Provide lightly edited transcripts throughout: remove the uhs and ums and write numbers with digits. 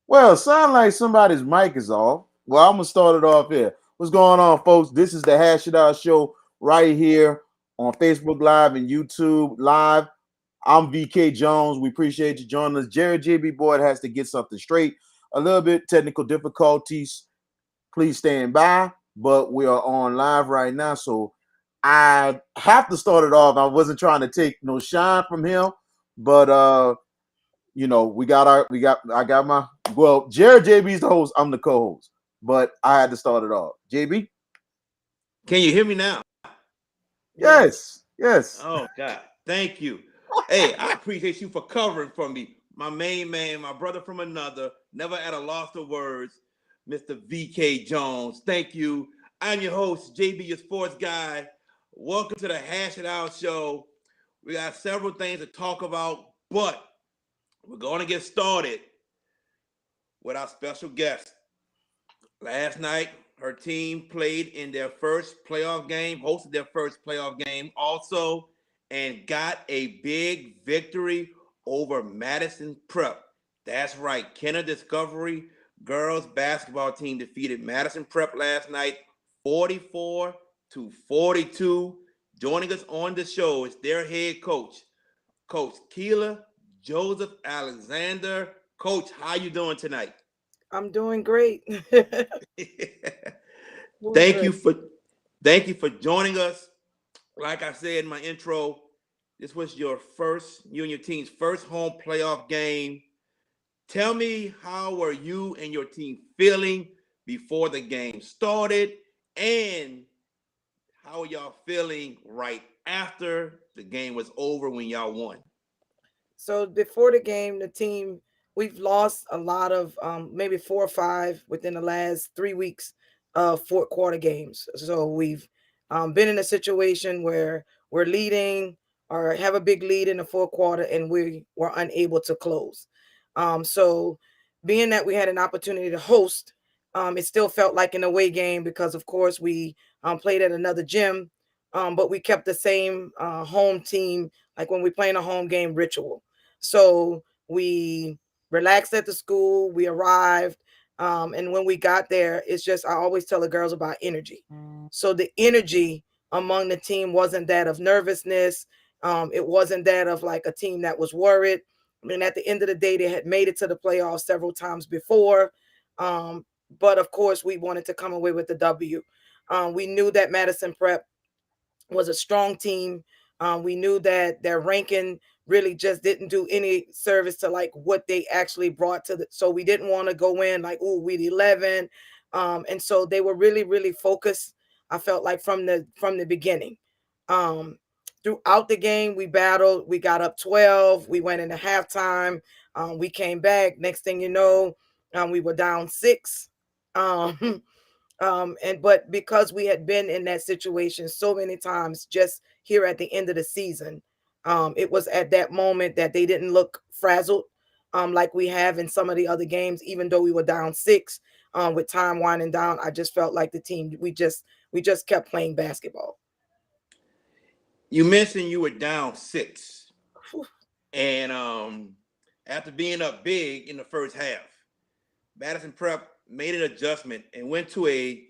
Well, it sounds like somebody's mic is off. Well, I'm gonna start it off here. What's going on, folks? This is the Hash It Out Show right here on Facebook Live and YouTube Live. I'm VK Jones. We appreciate you joining us. Jared JB Boyd has to get something straight. A little bit technical difficulties. Please stand by. But we are on live right now, so I have to start it off. I wasn't trying to take no shine from him, but I got my Jared JB's the host, I'm the co-host, but I had to start it off. JB? Can you hear me now? Yes, yes. Oh God, thank you. Hey, I appreciate you for covering for me. My main man, my brother from another, never at a loss of words, Mr. VK Jones. Thank you. I'm your host, JB, your sports guy. Welcome to the Hash It Out Show. We got several things to talk about, but we're going to get started with our special guest. Last night, her team played in their first playoff game, hosted their first playoff game also, and got a big victory over Madison Prep. That's right. Kenner Discovery girls basketball team defeated Madison Prep last night 44-42. Joining us on the show is their head coach, Coach Keila Joseph-Alexander. Coach, how you doing tonight? I'm doing great. Doing thank great. you for thank you for joining us. Like I said in my intro, this was you and your team's first home playoff game. Tell me, how were you and your team feeling before the game started, and how are y'all feeling right after the game was over when y'all won? So before the game, we've lost a lot of maybe 4 or 5 within the last 3 weeks of fourth quarter games. So we've been in a situation where we're leading or have a big lead in the fourth quarter and we were unable to close. So being that we had an opportunity to host, it still felt like an away game because of course we played at another gym, but we kept the same home team like when we play in a home game ritual. So we relaxed at the school. We arrived. And when we got there, it's just, I always tell the girls about energy. So the energy among the team wasn't that of nervousness. It wasn't that of like a team that was worried. I mean, at the end of the day, they had made it to the playoffs several times before. But of course, we wanted to come away with the W. We knew that Madison Prep was a strong team. We knew that their ranking really just didn't do any service to like what they actually brought to the. So we didn't want to go in like, oh, we're 11, and so they were really, really focused. I felt like from the beginning. Um, Throughout the game, we battled. We got up 12. We went into halftime. We came back. Next thing you know, we were down 6. Um, and but because we had been in that situation so many times just here at the end of the season, it was at that moment that they didn't look frazzled, like we have in some of the other games. Even though we were down 6, with time winding down, I just felt like the team, we just kept playing basketball. You mentioned you were down 6, and after being up big in the first half, Madison Prep made an adjustment and went to a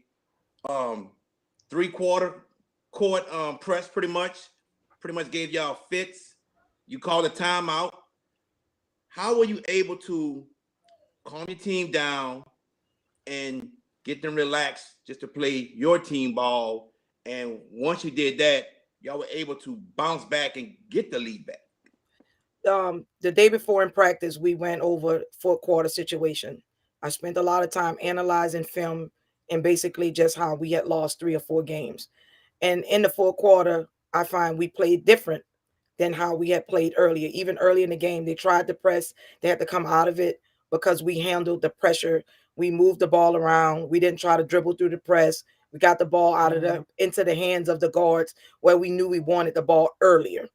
3-quarter court press. Pretty much gave y'all fits. You called a timeout. How were you able to calm your team down and get them relaxed just to play your team ball? And once you did that, y'all were able to bounce back and get the lead back. The day before in practice, we went over fourth quarter situation. I spent a lot of time analyzing film and basically just how we had lost 3 or 4 games. And in the fourth quarter, I find we played different than how we had played earlier. Even early in the game, they tried to press. They had to come out of it because we handled the pressure. We moved the ball around. We didn't try to dribble through the press. We got the ball out of the into the hands of the guards where we knew we wanted the ball earlier.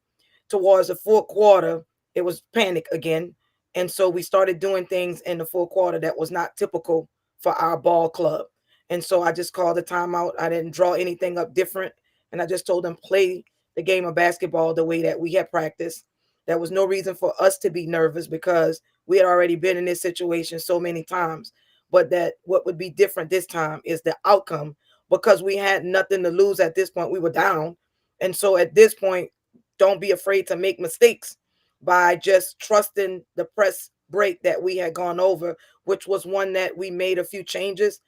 Towards the fourth quarter, it was panic again. And so we started doing things in the fourth quarter that was not typical for our ball club. And so I just called the timeout. I didn't draw anything up different. And I just told them play the game of basketball the way that we had practiced. There was no reason for us to be nervous because we had already been in this situation so many times. But that what would be different this time is the outcome, because we had nothing to lose at this point. We were down. And so at this point, don't be afraid to make mistakes by just trusting the press break that we had gone over, which was one that we made a few changes,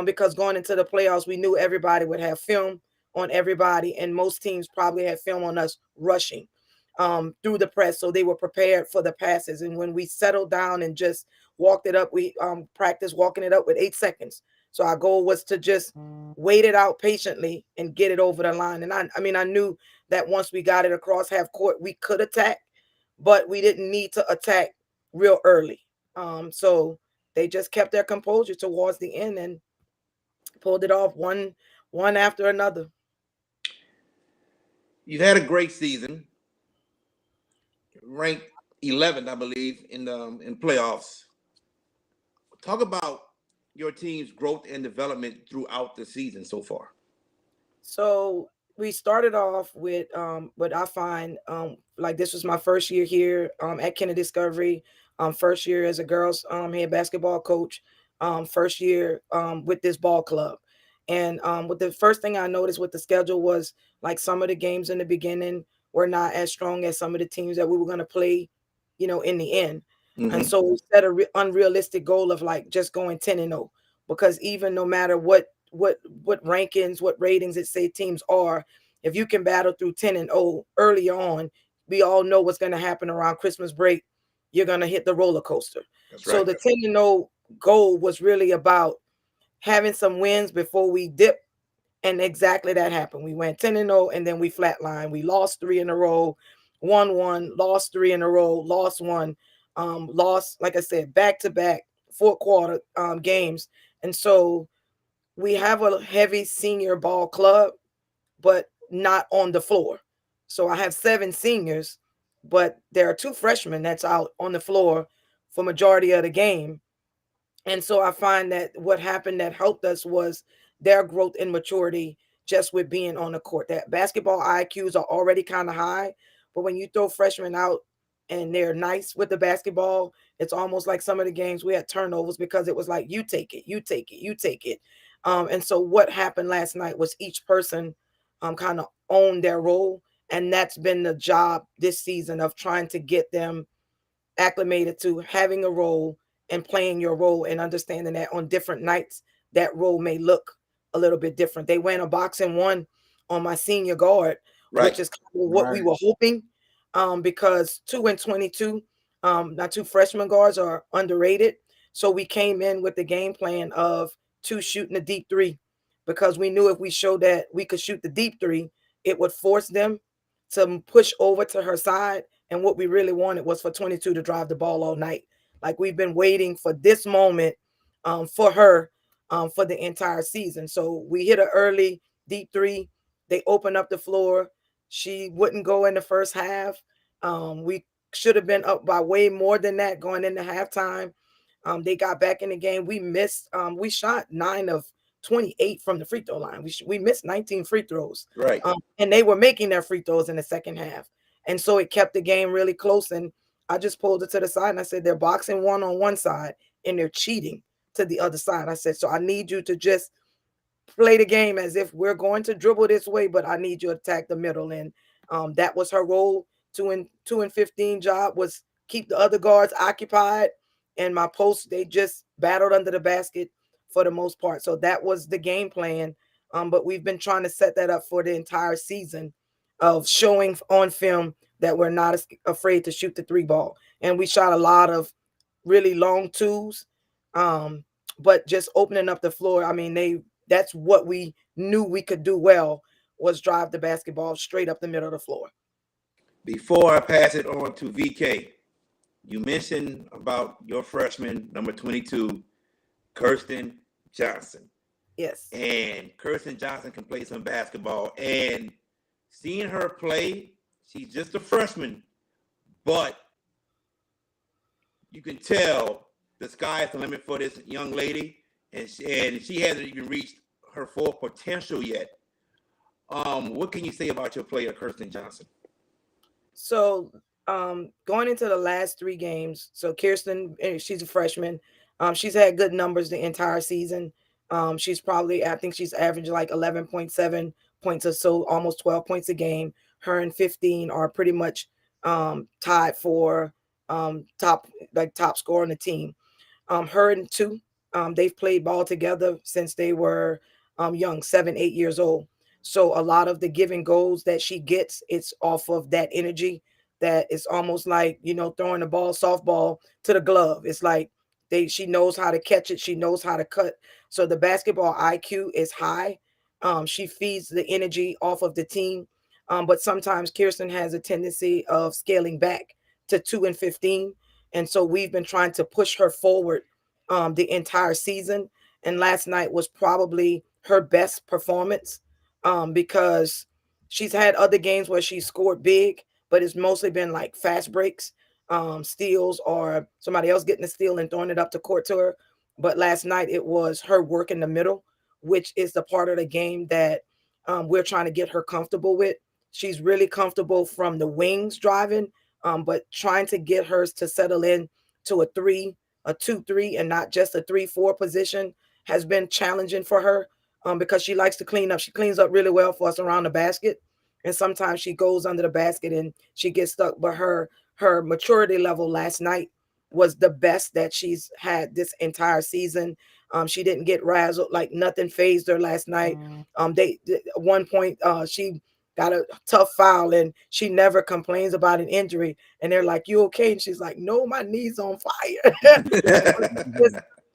because going into the playoffs, we knew everybody would have film on everybody, and most teams probably had film on us rushing through the press, so they were prepared for the passes. And when we settled down and just walked it up, we practiced walking it up with 8 seconds. So our goal was to just wait it out patiently and get it over the line. And I mean, I knew that once we got it across half court, we could attack, but we didn't need to attack real early. So they just kept their composure towards the end and pulled it off one after another. You've had a great season, ranked 11th, I believe, in playoffs. Talk about your team's growth and development throughout the season so far. So we started off with what I find like this was my first year here at Kennedy Discovery, first year as a girls head basketball coach, first year with this ball club. And with the first thing I noticed with the schedule was like some of the games in the beginning were not as strong as some of the teams that we were going to play, in the end. And so we set a unrealistic goal of like just going 10-0, because even no matter what rankings, what ratings it say teams are, if you can battle through 10-0 early on, we all know what's going to happen around Christmas break. You're going to hit the roller coaster. That's So right. the 10-0 goal was really about having some wins before we dip. And exactly that happened. We went 10-0 and then we flatlined. We lost 3 in a row, won 1, lost 3 in a row, lost 1, lost, like I said, back to back fourth quarter games. And so we have a heavy senior ball club, but not on the floor. So I have 7 seniors, but there are 2 freshmen that's out on the floor for majority of the game. And so I find that what happened that helped us was their growth and maturity just with being on the court. That basketball IQs are already kind of high, but when you throw freshmen out and they're nice with the basketball, it's almost like some of the games we had turnovers because it was like, you take it, you take it, you take it. And so what happened last night was each person kind of owned their role. And that's been the job this season of trying to get them acclimated to having a role and playing your role and understanding that on different nights that role may look a little bit different. They went a boxing 1 on my senior guard, which Right. is kind of what we were hoping, because 2 and 22, not 2 freshman guards are underrated. So we came in with the game plan of 2 shooting a deep 3, because we knew if we showed that we could shoot the deep 3, it would force them to push over to her side. And what we really wanted was for 22 to drive the ball all night. Like we've been waiting for this moment for her for the entire season. So we hit an early deep 3. They opened up the floor. She wouldn't go in the first half. We should have been up by way more than that going into halftime. They got back in the game. We missed. We shot 9 of 28 from the free throw line. We missed 19 free throws. Right. And they were making their free throws in the second half. And so it kept the game really close. And I just pulled it to the side and I said, they're boxing 1 on one side and they're cheating to the other side. I said, so I need you to just play the game as if we're going to dribble this way, but I need you to attack the middle. And that was her role. 2 and 15 job was keep the other guards occupied. And my posts, they just battled under the basket for the most part. So that was the game plan. But we've been trying to set that up for the entire season of showing on film that we're not afraid to shoot the 3 ball. And we shot a lot of really long 2s, but just opening up the floor. I mean, that's what we knew we could do well, was drive the basketball straight up the middle of the floor. Before I pass it on to VK, you mentioned about your freshman, number 22, Kirsten Johnson. Yes. And Kirsten Johnson can play some basketball. And seeing her play, she's just a freshman, but you can tell the sky is the limit for this young lady, and she hasn't even reached her full potential yet. What can you say about your player, Kirsten Johnson? So Going into the last three games, so Kirsten, she's a freshman. She's had good numbers the entire season. She's probably, I think she's averaged like 11.7 points or so, almost 12 points a game. Her and 15 are pretty much tied for top, like top scorer on the team. Her and two, they've played ball together since they were young, 7, 8 years old. So a lot of the giving goals that she gets, it's off of that energy. That it's almost like, throwing the ball, softball to the glove. It's like she knows how to catch it. She knows how to cut. So the basketball IQ is high. She feeds the energy off of the team. But sometimes Kirsten has a tendency of scaling back to 2 and 15, and so we've been trying to push her forward the entire season. And last night was probably her best performance, because she's had other games where she scored big, but it's mostly been like fast breaks, steals, or somebody else getting the steal and throwing it up the court to her. But last night it was her work in the middle, which is the part of the game that we're trying to get her comfortable with. She's really comfortable from the wings driving, but trying to get hers to settle in to a 2-3, and not just a 3-4 position has been challenging for her, because she likes to clean up. She cleans up really well for us around the basket, and sometimes she goes under the basket and she gets stuck. But her maturity level last night was the best that she's had this entire season. She didn't get razzled, like nothing phased her last night. They at one point, she got a tough foul and she never complains about an injury, and they're like, "You okay?" And she's like, "No, my knee's on fire."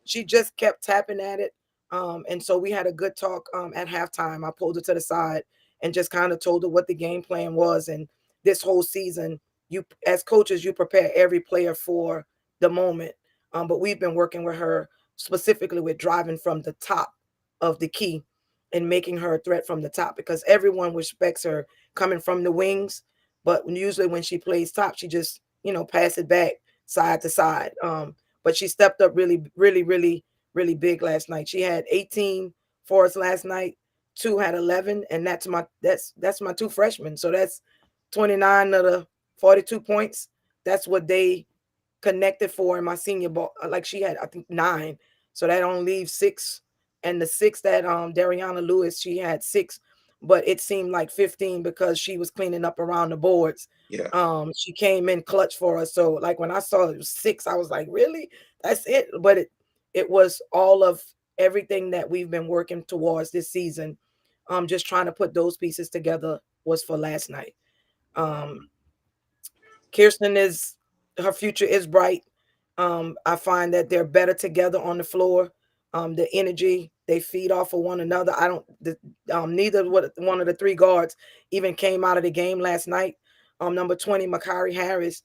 She just kept tapping at it. And so we had a good talk at halftime. I pulled her to the side and just kind of told her what the game plan was. And this whole season, you as coaches, you prepare every player for the moment. But we've been working with her specifically with driving from the top of the key and making her a threat from the top, because everyone respects her coming from the wings. But usually when she plays top, she just, pass it back side to side. But she stepped up really, really, really, really big last night. She had 18 for us last night. Two had 11, and that's my two freshmen. So that's 29 of the 42 points. That's what they connected for in my senior ball. Like she had, I think, 9. So that only leaves 6. And the 6 that Dariana Lewis, she had 6, but it seemed like 15 because she was cleaning up around the boards. Yeah. She came in clutch for us. So like when I saw it was 6, I was like, really? That's it. But it was all of everything that we've been working towards this season. Just trying to put those pieces together was for last night. Um, Kirsten is her future is bright. I find that they're better together on the floor. The energy they feed off of one another. I don't. Neither one of the 3 guards even came out of the game last night. Number 20, Makari Harris,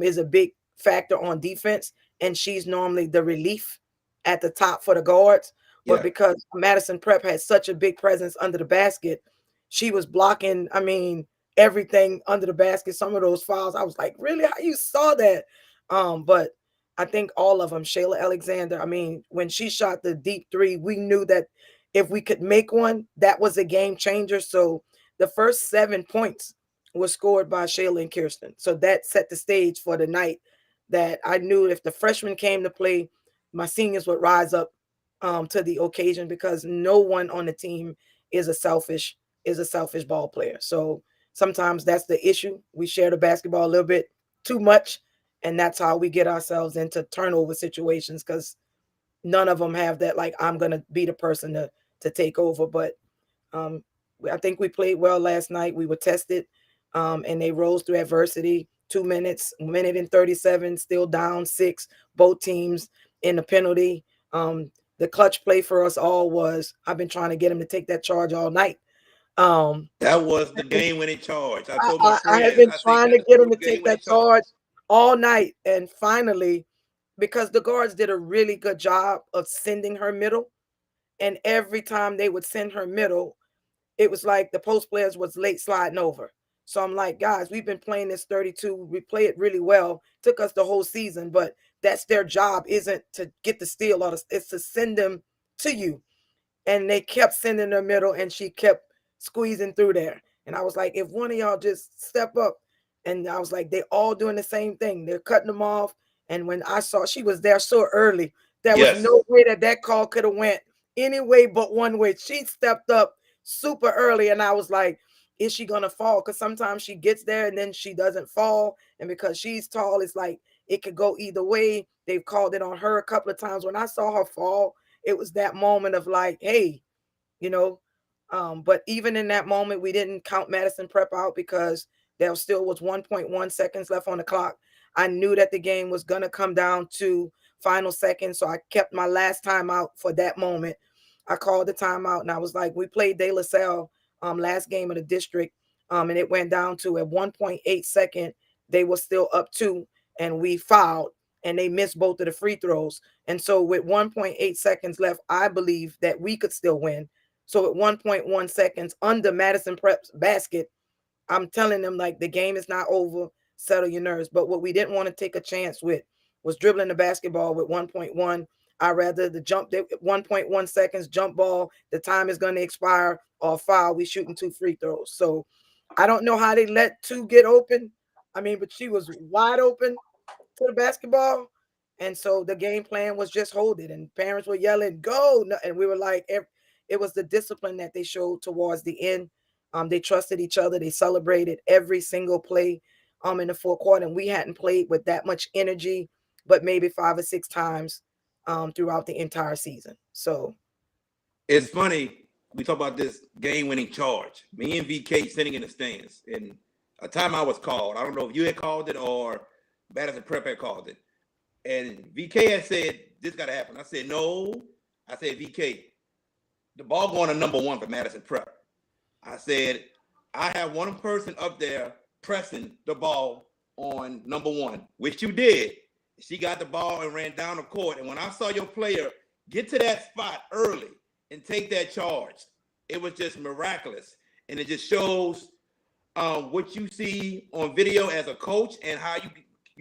is a big factor on defense, and she's normally the relief at the top for the guards. But Yeah. because Madison Prep had such a big presence under the basket, she was blocking. I mean, everything under the basket. Some of those fouls, I was like, really? How you saw that? But I think all of them, Keila Alexander, I mean, when she shot the deep 3, we knew that if we could make one, that was a game changer. So the first 7 points was scored by Keila and Kirsten. So that set the stage for the night, that I knew if the freshmen came to play, my seniors would rise up to the occasion, because no one on the team is a selfish ball player. So sometimes that's the issue. We share the basketball a little bit too much, and that's how we get ourselves into turnover situations, because none of them have that, like, I'm gonna be the person to take over. But um, I think we played well last night. We were tested, and they rose through adversity. 2 minutes, minute and 37, still down 6. Both teams in the penalty. The clutch play for us all was, I've been trying to get him to take that charge all night. Um, That was the game winning charge. I I, told my I, I have friends, been I said, you trying got to to get throw him the to game take winning that charge. charge all night, and finally, because the guards did a really good job of sending her middle, and every time they would send her middle, it was like the post players was late sliding over. So I'm like, guys, we've been playing this 32. We play it really well. Took us the whole season, but that's their job, isn't to get the steal, or it's to send them to you. And they kept sending her middle, and she kept squeezing through there. And I was like, if one of y'all just step up. And I was like, they all doing the same thing. They're cutting them off. And when I saw she was there so early, there was Yes. no way that call could have went any way but one way. She stepped up super early, and I was like, is she gonna fall? Because sometimes she gets there and then she doesn't fall. And because she's tall, it's like it could go either way. They've called it on her a couple of times. When I saw her fall, it was that moment of like, hey, you know. But even in that moment, we didn't count Madison Prep out because there still was 1.1 seconds left on the clock. I knew that the game was going to come down to final seconds, so I kept my last timeout for that moment. I called the timeout, and I was like, we played De La Salle last game of the district, and it went down to at 1.8 second. They were still up two, and we fouled, and they missed both of the free throws. And so with 1.8 seconds left, I believe that we could still win. So at 1.1 seconds under Madison Prep's basket, I'm telling them like the game is not over. Settle your nerves. But what we didn't want to take a chance with was dribbling the basketball with 1.1. I rather the jump 1.1 seconds jump ball. The time is going to expire or foul. We shooting two free throws. So I don't know how they let two get open. I mean, but she was wide open to the basketball. And so the game plan was just hold it. And parents were yelling, go. And we were like, it was the discipline that they showed towards the end. They trusted each other. They celebrated every single play in the fourth quarter. And we hadn't played with that much energy, but maybe 5 or 6 times throughout the entire season. So It's funny. We talk about this game-winning charge. Me and VK sitting in the stands, and a timeout was called. I don't know if you had called it or Madison Prep had called it. And VK had said, this got to happen. I said, no. I said, VK, the ball going to number one for Madison Prep. I said, I have one person up there pressing the ball on number one, which you did. She got the ball and ran down the court. And when I saw your player get to that spot early and take that charge, it was just miraculous. And it just shows what you see on video as a coach and how you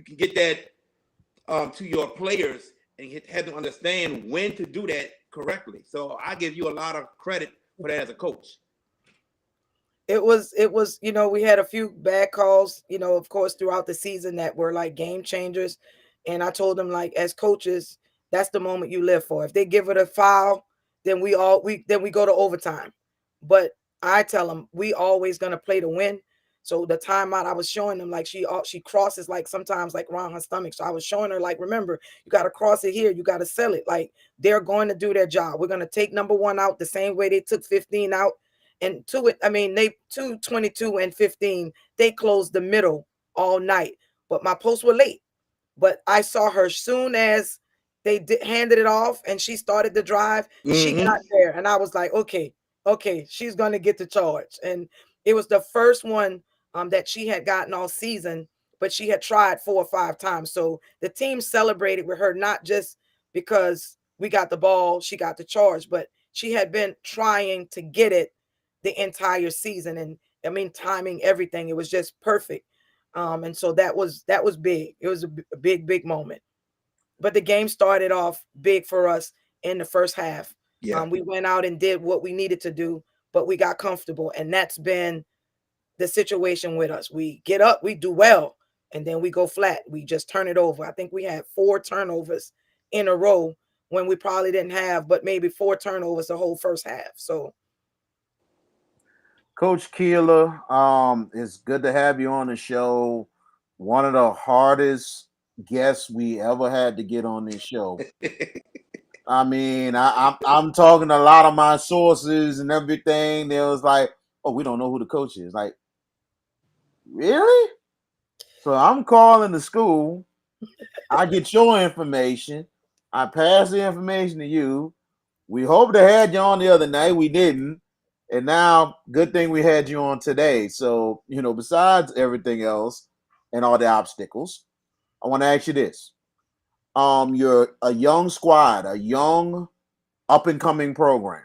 can get that to your players and have them understand when to do that correctly. So I give you a lot of credit for that as a coach. it was, we had a few bad calls, of course, throughout the season that were like game changers. And I told them, like, as coaches, that's the moment you live for. If they give it a foul, then we go to overtime. But I tell them we always gonna play to win. So the timeout, I was showing them like she crosses like sometimes like around her stomach. So I was showing her like, remember, you got to cross it here. You got to sell it. Like they're going to do their job. We're going to take number one out the same way they took 15 out. And they 22 and 15, they closed the middle all night. But my posts were late. But I saw her soon as they handed it off and she started the drive. She got there, and I was like, okay, she's gonna get the charge. And it was the first one that she had gotten all season, but she had tried 4 or 5 times. So the team celebrated with her, not just because we got the ball, she got the charge, but she had been trying to get it the entire season. And I mean, timing, everything, it was just perfect. And so that was big. It was a big moment. But the game started off big for us in the first half. Yeah. We went out and did what we needed to do, but we got comfortable, and that's been the situation with us. We get up, we do well, and then we go flat. We just turn it over. I think we had 4 turnovers in a row when we probably didn't have, but maybe 4 turnovers the whole first half. So Coach Keila, it's good to have you on the show. One of the hardest guests we ever had to get on this show. I mean, I'm talking to a lot of my sources and everything. They was like, "Oh, we don't know who the coach is." Like, really? So I'm calling the school. I get your information. I pass the information to you. We hoped to had you on the other night. We didn't. And now, good thing we had you on today. So, besides everything else and all the obstacles, I want to ask you this. You're a young squad, a young up and coming program.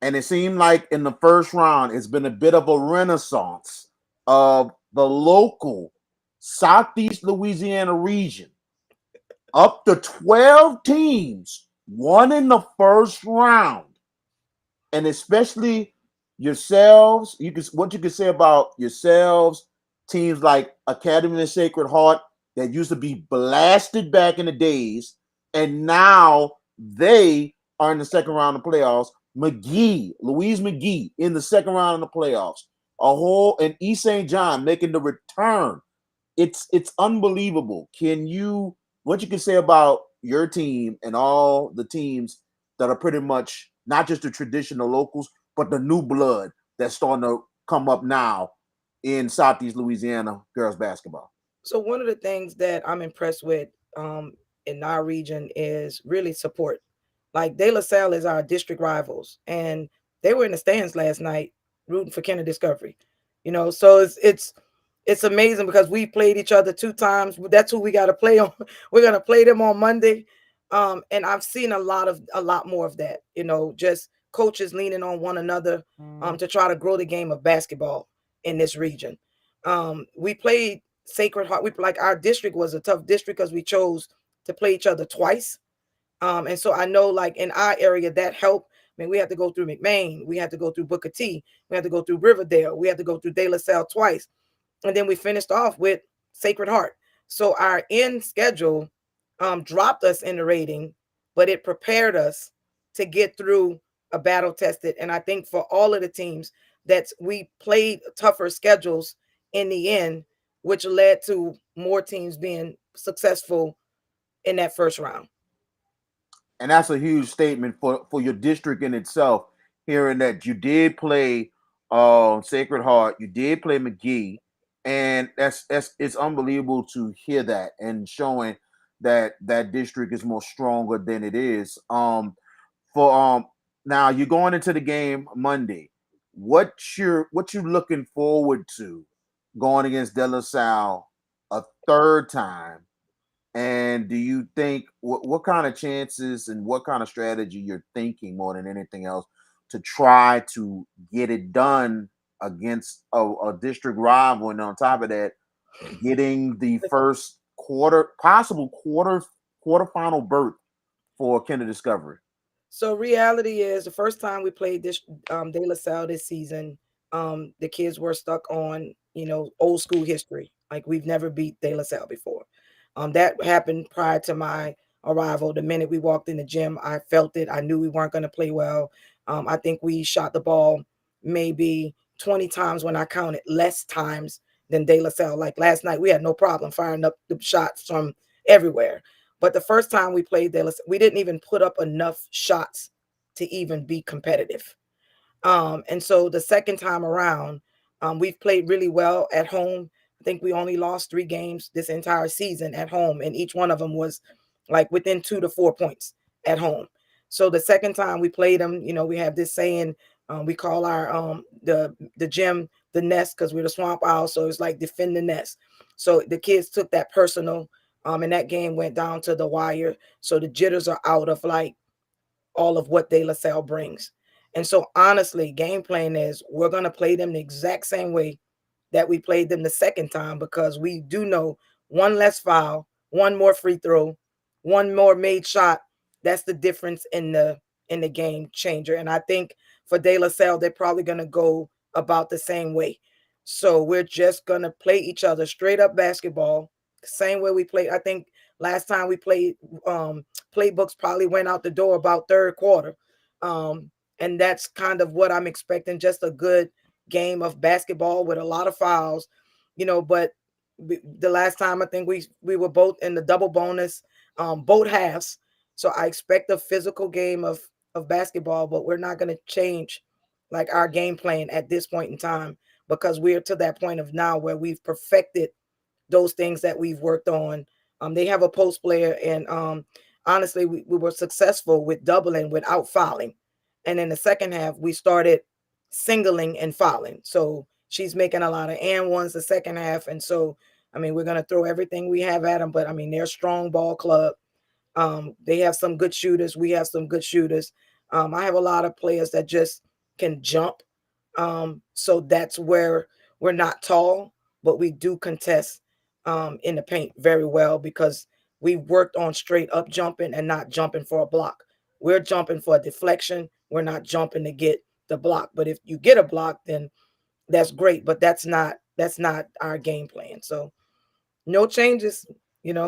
And it seemed like in the first round, it's been a bit of a renaissance of the local Southeast Louisiana region. Up to 12 teams won in the first round. And especially yourselves, what you can say about yourselves, teams like Academy and Sacred Heart that used to be blasted back in the days, and now they are in the second round of playoffs. Louise McGee in the second round of the playoffs. A whole and East St. John making the return. It's unbelievable. Can you what you can say about your team and all the teams that are pretty much not just the traditional locals, but the new blood that's starting to come up now in Southeast Louisiana girls basketball? So one of the things that I'm impressed with in our region is really support. Like De La Salle is our district rivals, and they were in the stands last night rooting for Kenner Discovery. So it's amazing because we played each other 2 times. That's who we got to play on. We're gonna play them on Monday, and I've seen a lot more of that. Just coaches leaning on one another to try to grow the game of basketball in this region. We played Sacred Heart. We like our district was a tough district because we chose to play each other twice. And so I know like in our area that helped. I mean, we had to go through McMain, we had to go through Booker T, we had to go through Riverdale, we had to go through De La Salle twice, and then we finished off with Sacred Heart. So our end schedule dropped us in the rating, but it prepared us to get through a battle tested. And I think for all of the teams that we played tougher schedules in the end, which led to more teams being successful in that first round. And that's a huge statement for your district in itself. Hearing that you did play Sacred Heart, you did play McGee, and that's it's unbelievable to hear that and showing that that district is more stronger than it is. For Now you're going into the game Monday. What you looking forward to going against De La Salle a third time? And do you think what kind of chances and what kind of strategy you're thinking more than anything else to try to get it done against a district rival, and on top of that, getting the first quarterfinal berth for Kinder Discovery? So reality is the first time we played this De La Salle this season, the kids were stuck on old school history. Like we've never beat De La Salle before. That happened prior to my arrival. The minute we walked in the gym, I felt it. I knew we weren't going to play well. I think we shot the ball maybe 20 times when I counted, less times than De La Salle. Like last night, we had no problem firing up the shots from everywhere. But the first time we played De La Salle, we didn't even put up enough shots to even be competitive. And so the second time around, we've played really well at home. I think we only lost 3 games this entire season at home, and each one of them was like within 2 to 4 points at home. So the second time we played them, we have this saying, we call our the gym the nest because we're the swamp owl. So it's like defend the nest. So the kids took that personal, and that game went down to the wire. So the jitters are out of like all of what De La Salle brings. And so honestly, game plan is we're going to play them the exact same way that we played them the second time because we do know one less foul, one more free throw, one more made shot. That's the difference in the game changer. And I think for De La Salle, they're probably going to go about the same way. So we're just going to play each other straight up basketball, same way we played. I think last time we played, playbooks probably went out the door about third quarter. Um, and that's kind of what I'm expecting, just a good game of basketball with a lot of fouls, but the last time I think we were both in the double bonus, both halves. So I expect a physical game of basketball, but we're not going to change like our game plan at this point in time because we're to that point of now where we've perfected those things that we've worked on. They have a post player, and honestly, we were successful with doubling without fouling. And in the second half, we started singling and fouling. So she's making a lot of and ones the second half. And so, I mean, we're going to throw everything we have at them. But I mean, they're a strong ball club. They have some good shooters. We have some good shooters. I have a lot of players that just can jump. So that's where we're not tall, but we do contest in the paint very well because we worked on straight up jumping and not jumping for a block. We're jumping for a deflection. We're not jumping to get the block. But if you get a block, then that's great. But that's that's not our game plan. So no changes,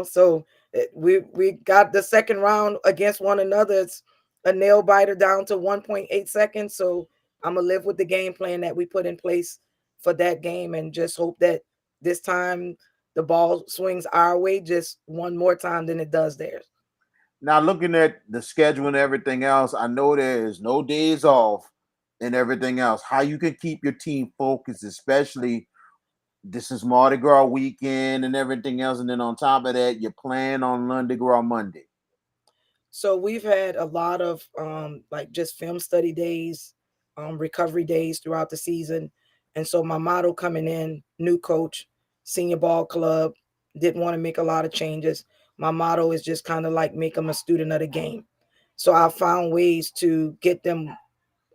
So we got the second round against one another. It's a nail biter down to 1.8 seconds. So I'm gonna live with the game plan that we put in place for that game, and just hope that this time the ball swings our way just one more time than it does theirs. Now, looking at the schedule and everything else, I know there is no days off and everything else. How you can keep your team focused, especially this is Mardi Gras weekend and everything else, and then on top of that, you're playing on Mardi Gras Monday. So we've had a lot of like just film study days, recovery days throughout the season. And so my motto coming in, new coach, senior ball club, didn't want to make a lot of changes. My motto is just kind of like make them a student of the game. So I found ways to get them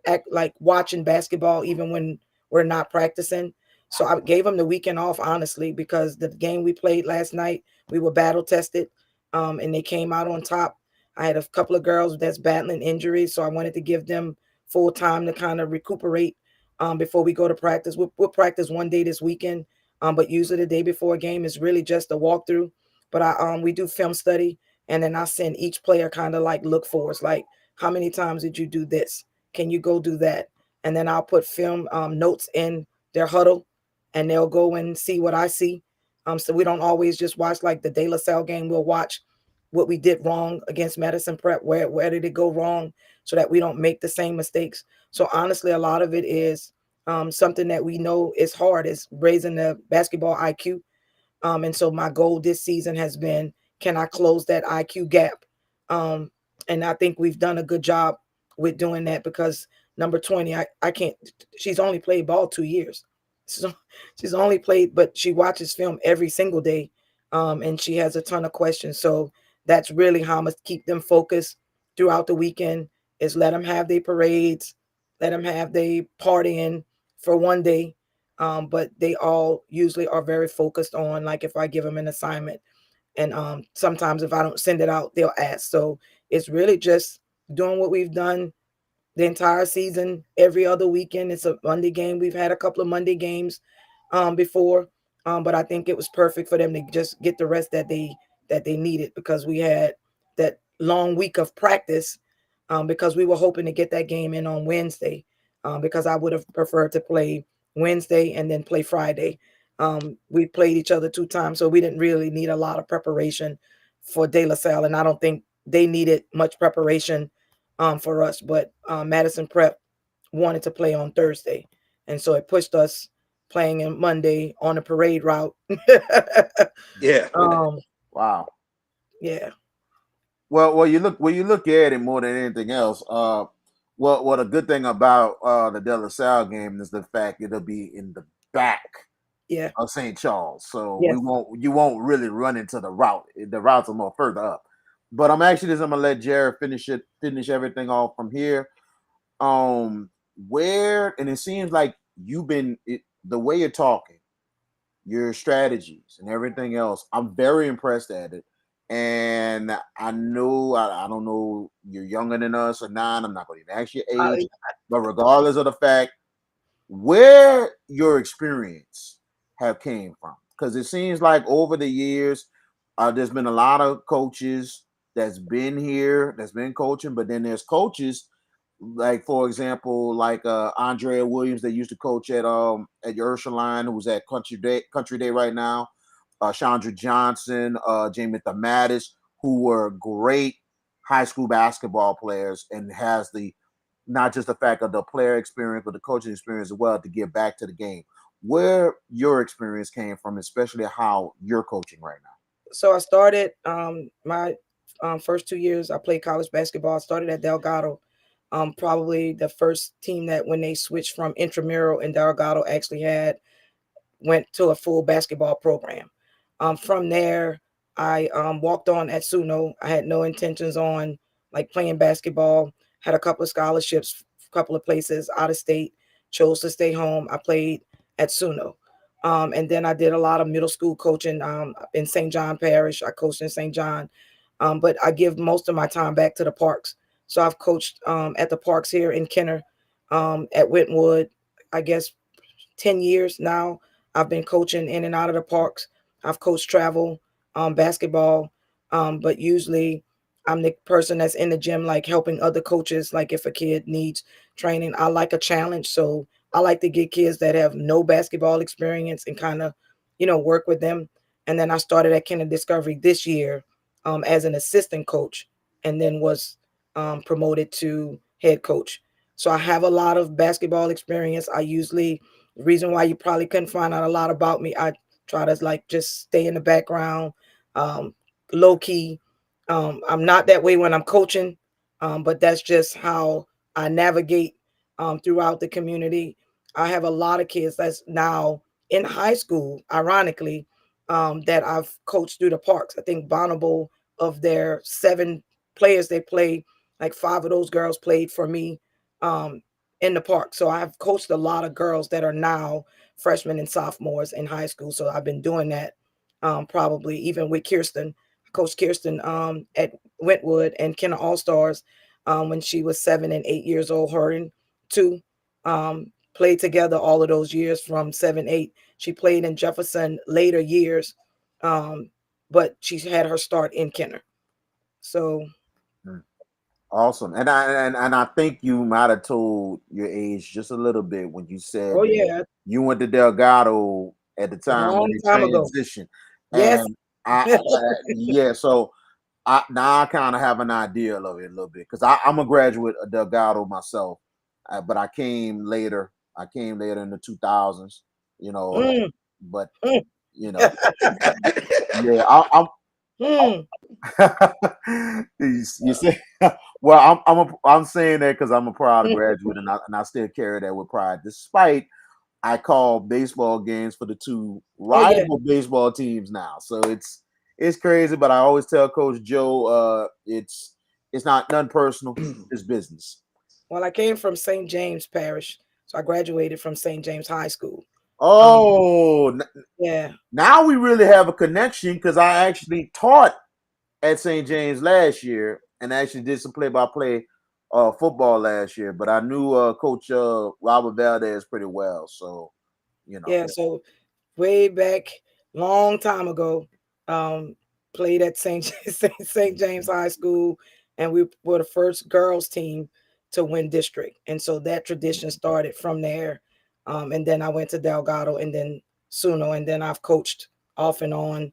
act like watching basketball even when we're not practicing. So I gave them the weekend off, honestly, because the game we played last night, we were battle tested, and they came out on top. I had a couple of girls that's battling injuries, so I wanted to give them full time to kind of recuperate before we go to practice. We'll practice one day this weekend, but usually the day before a game is really just a walkthrough. But we do film study, and then I send each player kind of like look forwards, like how many times did you do this? Can you go do that? And then I'll put film notes in their huddle, and they'll go and see what I see. So we don't always just watch like the De La Salle game. We'll watch what we did wrong against Madison Prep. Where did it go wrong, so that we don't make the same mistakes. So honestly, a lot of it is something that we know is hard, is raising the basketball IQ. And so my goal this season has been, can I close that IQ gap? Um, and I think we've done a good job with doing that, because number 20, I can't, she's only played ball 2 years. So she's only played, but she watches film every single day. And she has a ton of questions. So that's really how I'm going to keep them focused throughout the weekend, is let them have their parades, let them have their partying for one day, but they all usually are very focused on, like, if I give them an assignment, and sometimes if I don't send it out, they'll ask. So it's really just doing what we've done the entire season. Every other weekend it's a Monday game. We've had a couple of Monday games before, but I think it was perfect for them to just get the rest that they needed, because we had that long week of practice, because we were hoping to get that game in on Wednesday, because I would have preferred to play Wednesday and then play Friday. We played each other 2 times, so we didn't really need a lot of preparation for De La Salle, and I don't think they needed much preparation for us. But Madison Prep wanted to play on Thursday, and so it pushed us playing on Monday on a parade route. Yeah. um, Wow. yeah, Well, you look at it more than anything else. What a good thing about the De La Salle game is the fact it'll be in the back yeah, of St. Charles, so yes. you won't really run into the route. The routes are more further up. But I'm gonna let Jared finish everything off from here. Um, where and it seems like the way you're talking, your strategies and everything else. I'm very impressed at it. And I know I don't know you're younger than us or not. I'm not going to even ask your Uh, age, but regardless of the fact, where your experience have came from, because it seems like over the years, there's been a lot of coaches that's been here, that's been coaching, but then there's coaches like, for example, like Andrea Williams that used to coach at Ursuline, who's at Country Day right now. Chandra Johnson, Jamie Thamatis, who were great high school basketball players and has the not just the fact of the player experience, but the coaching experience as well to give back to the game. Where your experience came from, especially how you're coaching right now. so I started my first 2 years I played college basketball. I started at Delgado. Probably the first team that, when they switched from intramural and Delgado, actually had went to a full basketball program. From there, I walked on at Suno. I had no intentions on like playing basketball. Had a couple of scholarships, a couple of places out of state. Chose to stay home. I played at Suno. And then I did a lot of middle school coaching in St. John Parish. I coached in St. John, but I give most of my time back to the parks. So I've coached at the parks here in Kenner, at Wentwood, I guess 10 years now. I've been coaching in and out of the parks. I've coached travel, basketball, but usually I'm the person that's in the gym, like helping other coaches. Like if a kid needs training, I like a challenge, so I like to get kids that have no basketball experience and kind of, work with them. And then I started at Kinder Discovery this year as an assistant coach, and then was promoted to head coach. So I have a lot of basketball experience. I usually, the reason why you probably couldn't find out a lot about me, I try to like just stay in the background, um, low key. I'm not that way when I'm coaching, but that's just how I navigate throughout the community. I have a lot of kids that's now in high school, ironically, that I've coached through the parks. I think Bonneville, of their 7 players they play, like 5 of those girls played for me um, in the park. So I've coached a lot of girls that are now freshmen and sophomores in high school. So I've been doing that probably even with Kirsten. I coached Kirsten at Wentwood and Kenner All Stars when she was 7 and 8 years old. Her and two played together all of those years from 7, 8. She played in Jefferson later years, um, but she had her start in Kenner. So, Mm. Awesome. And I think you might have told your age just a little bit when you said oh that yeah, you went to Delgado at the time when long they time ago. transitioned. Yes. And yeah, so now I kind of have an idea of it a little bit because I'm a graduate of Delgado myself, but I came later. I came later in the 2000s, you know. Mm, But mm, you know, yeah, I'm mm, you say, well, I'm saying that because I'm a proud mm. graduate, and I still carry that with pride, despite I call baseball games for the two Oh yeah. rival baseball teams now. So it's crazy, but I always tell Coach Joe, it's not nothing personal, it's business. Well, I came from St. James Parish, so I graduated from St. James High School. Um, Oh, yeah, now we really have a connection because I actually taught at St. James last year and actually did some play-by-play football last year. But I knew Coach Robert Valdez pretty well, so you know. yeah. So way back, long time ago, um, played at St. James High School, and we were the first girls team to win district, and so that tradition started from there. And then I went to Delgado, and then Suno, and then I've coached off and on.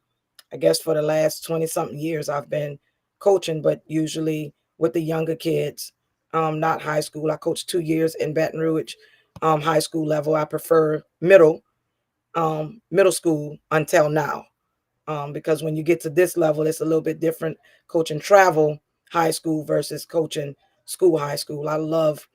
I guess for the last 20 something years, I've been coaching, but usually with the younger kids, not high school. I coached 2 years in Baton Rouge, high school level. I prefer middle school until now. Because when you get to this level, it's a little bit different coaching travel high school versus coaching school high school. I love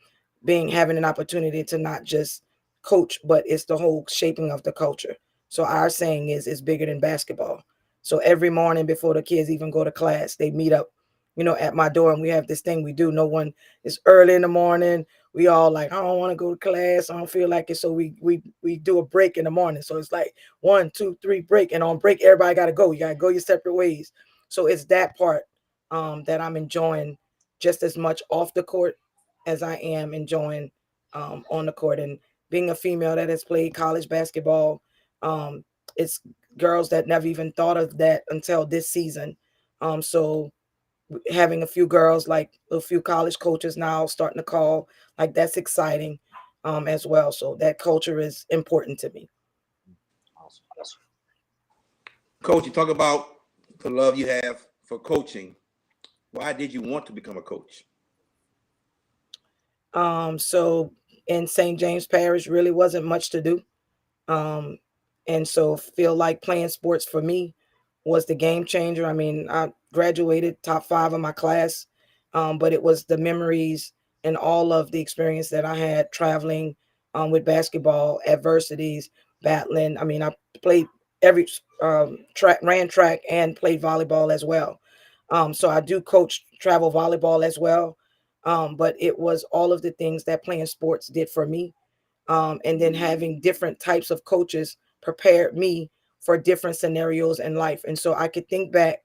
having an opportunity to not just coach, but it's the whole shaping of the culture. So our saying is it's bigger than basketball. So every morning before the kids even go to class, they meet up, at my door, and we have this thing we do. No one is early in the morning. We all like, I don't want to go to class. I don't feel like it. So we do a break in the morning. So it's like 1, 2, 3 break, and on break everybody got to go. You got to go your separate ways. So it's that part that I'm enjoying just as much off the court as I am enjoying on the court. And being a female that has played college basketball, it's girls that never even thought of that until this season. So having a few girls, like a few college coaches now starting to call, like that's exciting as well. So that culture is important to me. Awesome. Coach, you talk about the love you have for coaching. Why did you want to become a coach? So in St. James Parish, really wasn't much to do. Um, and so feel like playing sports for me was the game changer. I mean, I graduated top 5 of my class, but it was the memories and all of the experience that I had traveling with basketball, adversities, battling. I mean, I played every ran track and played volleyball as well. So I do coach travel volleyball as well. But it was all of the things that playing sports did for me, and then having different types of coaches prepared me for different scenarios in life. And so I could think back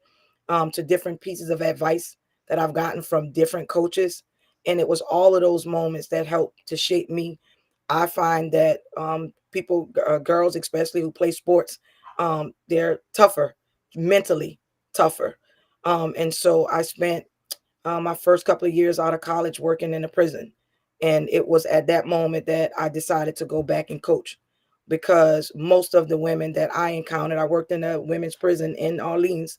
to different pieces of advice that I've gotten from different coaches. And it was all of those moments that helped to shape me I find that people, girls especially who play sports, they're tougher, mentally tougher. And so I spent my first couple of years out of college working in a prison. And it was at that moment that I decided to go back and coach, because most of the women that I encountered, I worked in a women's prison in Orleans.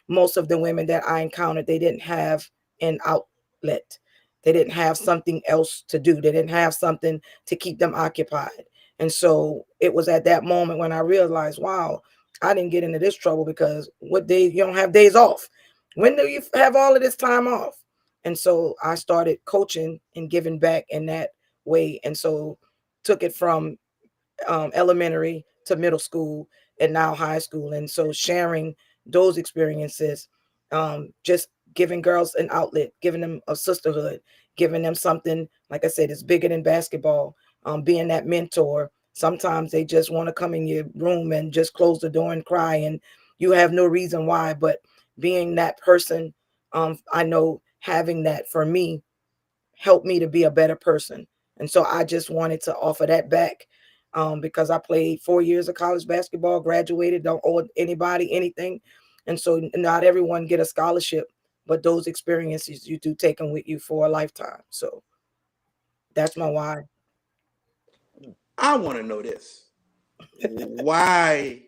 Most of the women that I encountered, they didn't have an outlet. They didn't have something else to do. They didn't have something to keep them occupied. And so it was at that moment when I realized, wow, I didn't get into this trouble, because what day you don't have days off? When do you have all of this time off? And so I started coaching and giving back in that way. And so took it from elementary to middle school and now high school. And so sharing those experiences, just giving girls an outlet, giving them a sisterhood, giving them something, like I said, it's bigger than basketball, being that mentor. Sometimes they just want to come in your room and just close the door and cry, and you have no reason why. But being that person, I know having that for me helped me to be a better person. And so I just wanted to offer that back, because I played 4 years of college basketball, graduated, don't owe anybody anything. And so not everyone get a scholarship, but those experiences you do take them with you for a lifetime. So that's my why. I want to know this. Why?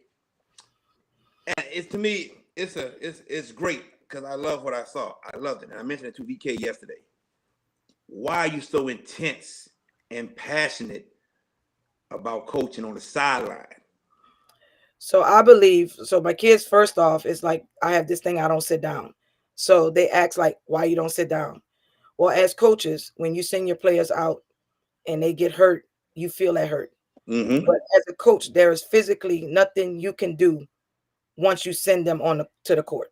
And it's to me, it's great because I love what I saw. I loved it. And I mentioned it to VK yesterday. Why are you so intense and passionate about coaching on the sideline? So I believe, so my kids, first off, it's like I have this thing, I don't sit down. So they ask like, why you don't sit down? Well, as coaches, when you send your players out and they get hurt, you feel that hurt. Mm-hmm. But as a coach, there is physically nothing you can do once you send them to the court.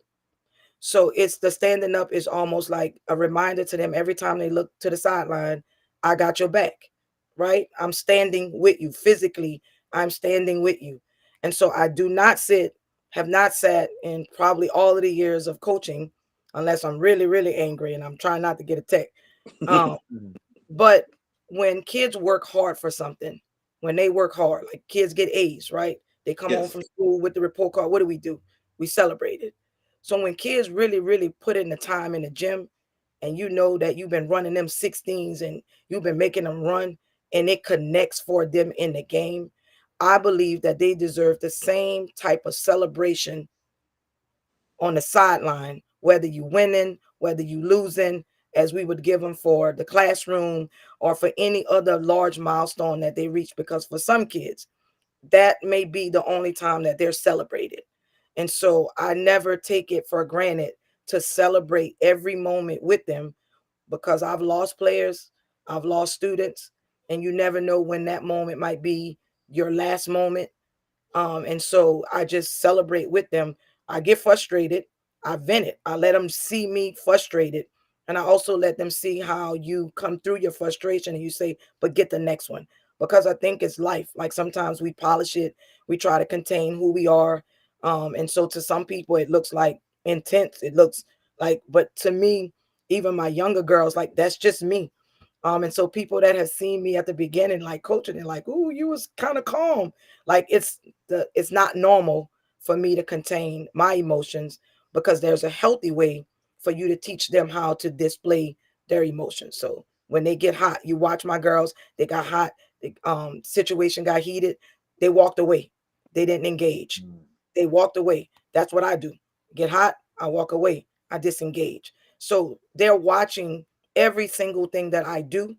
So it's the standing up is almost like a reminder to them every time they look to the sideline, I got your back, right? I'm standing with you physically. I'm standing with you. And so I do not sit, have not sat in probably all of the years of coaching, unless I'm really, really angry and I'm trying not to get a tech. Um, but when kids work hard for something, when they work hard, like kids get A's, right? They come home Yes. from school with the report card. What do? We celebrate it. So when kids really, really put in the time in the gym, and you know that you've been running them 16s and you've been making them run, and it connects for them in the game, I believe that they deserve the same type of celebration on the sideline, whether you winning, whether you losing, as we would give them for the classroom or for any other large milestone that they reach. Because for some kids, that may be the only time that they're celebrated. And so I never take it for granted to celebrate every moment with them, because I've lost players, I've lost students, and you never know when that moment might be your last moment. And so I just celebrate with them. I get frustrated. I vent it. I let them see me frustrated. And I also let them see how you come through your frustration and you say, but get the next one. Because I think it's life. Like sometimes we polish it, we try to contain who we are. And so to some people, it looks like intense. It looks like, but to me, even my younger girls, like that's just me. And so people that have seen me at the beginning, like coaching, and like, "Ooh, you was kind of calm." Like it's not normal for me to contain my emotions, because there's a healthy way for you to teach them how to display their emotions. So when they get hot, you watch my girls. They got hot. The situation got heated. They walked away. They didn't engage. They walked away. That's what I do. Get hot. I walk away. I disengage. So they're watching every single thing that I do.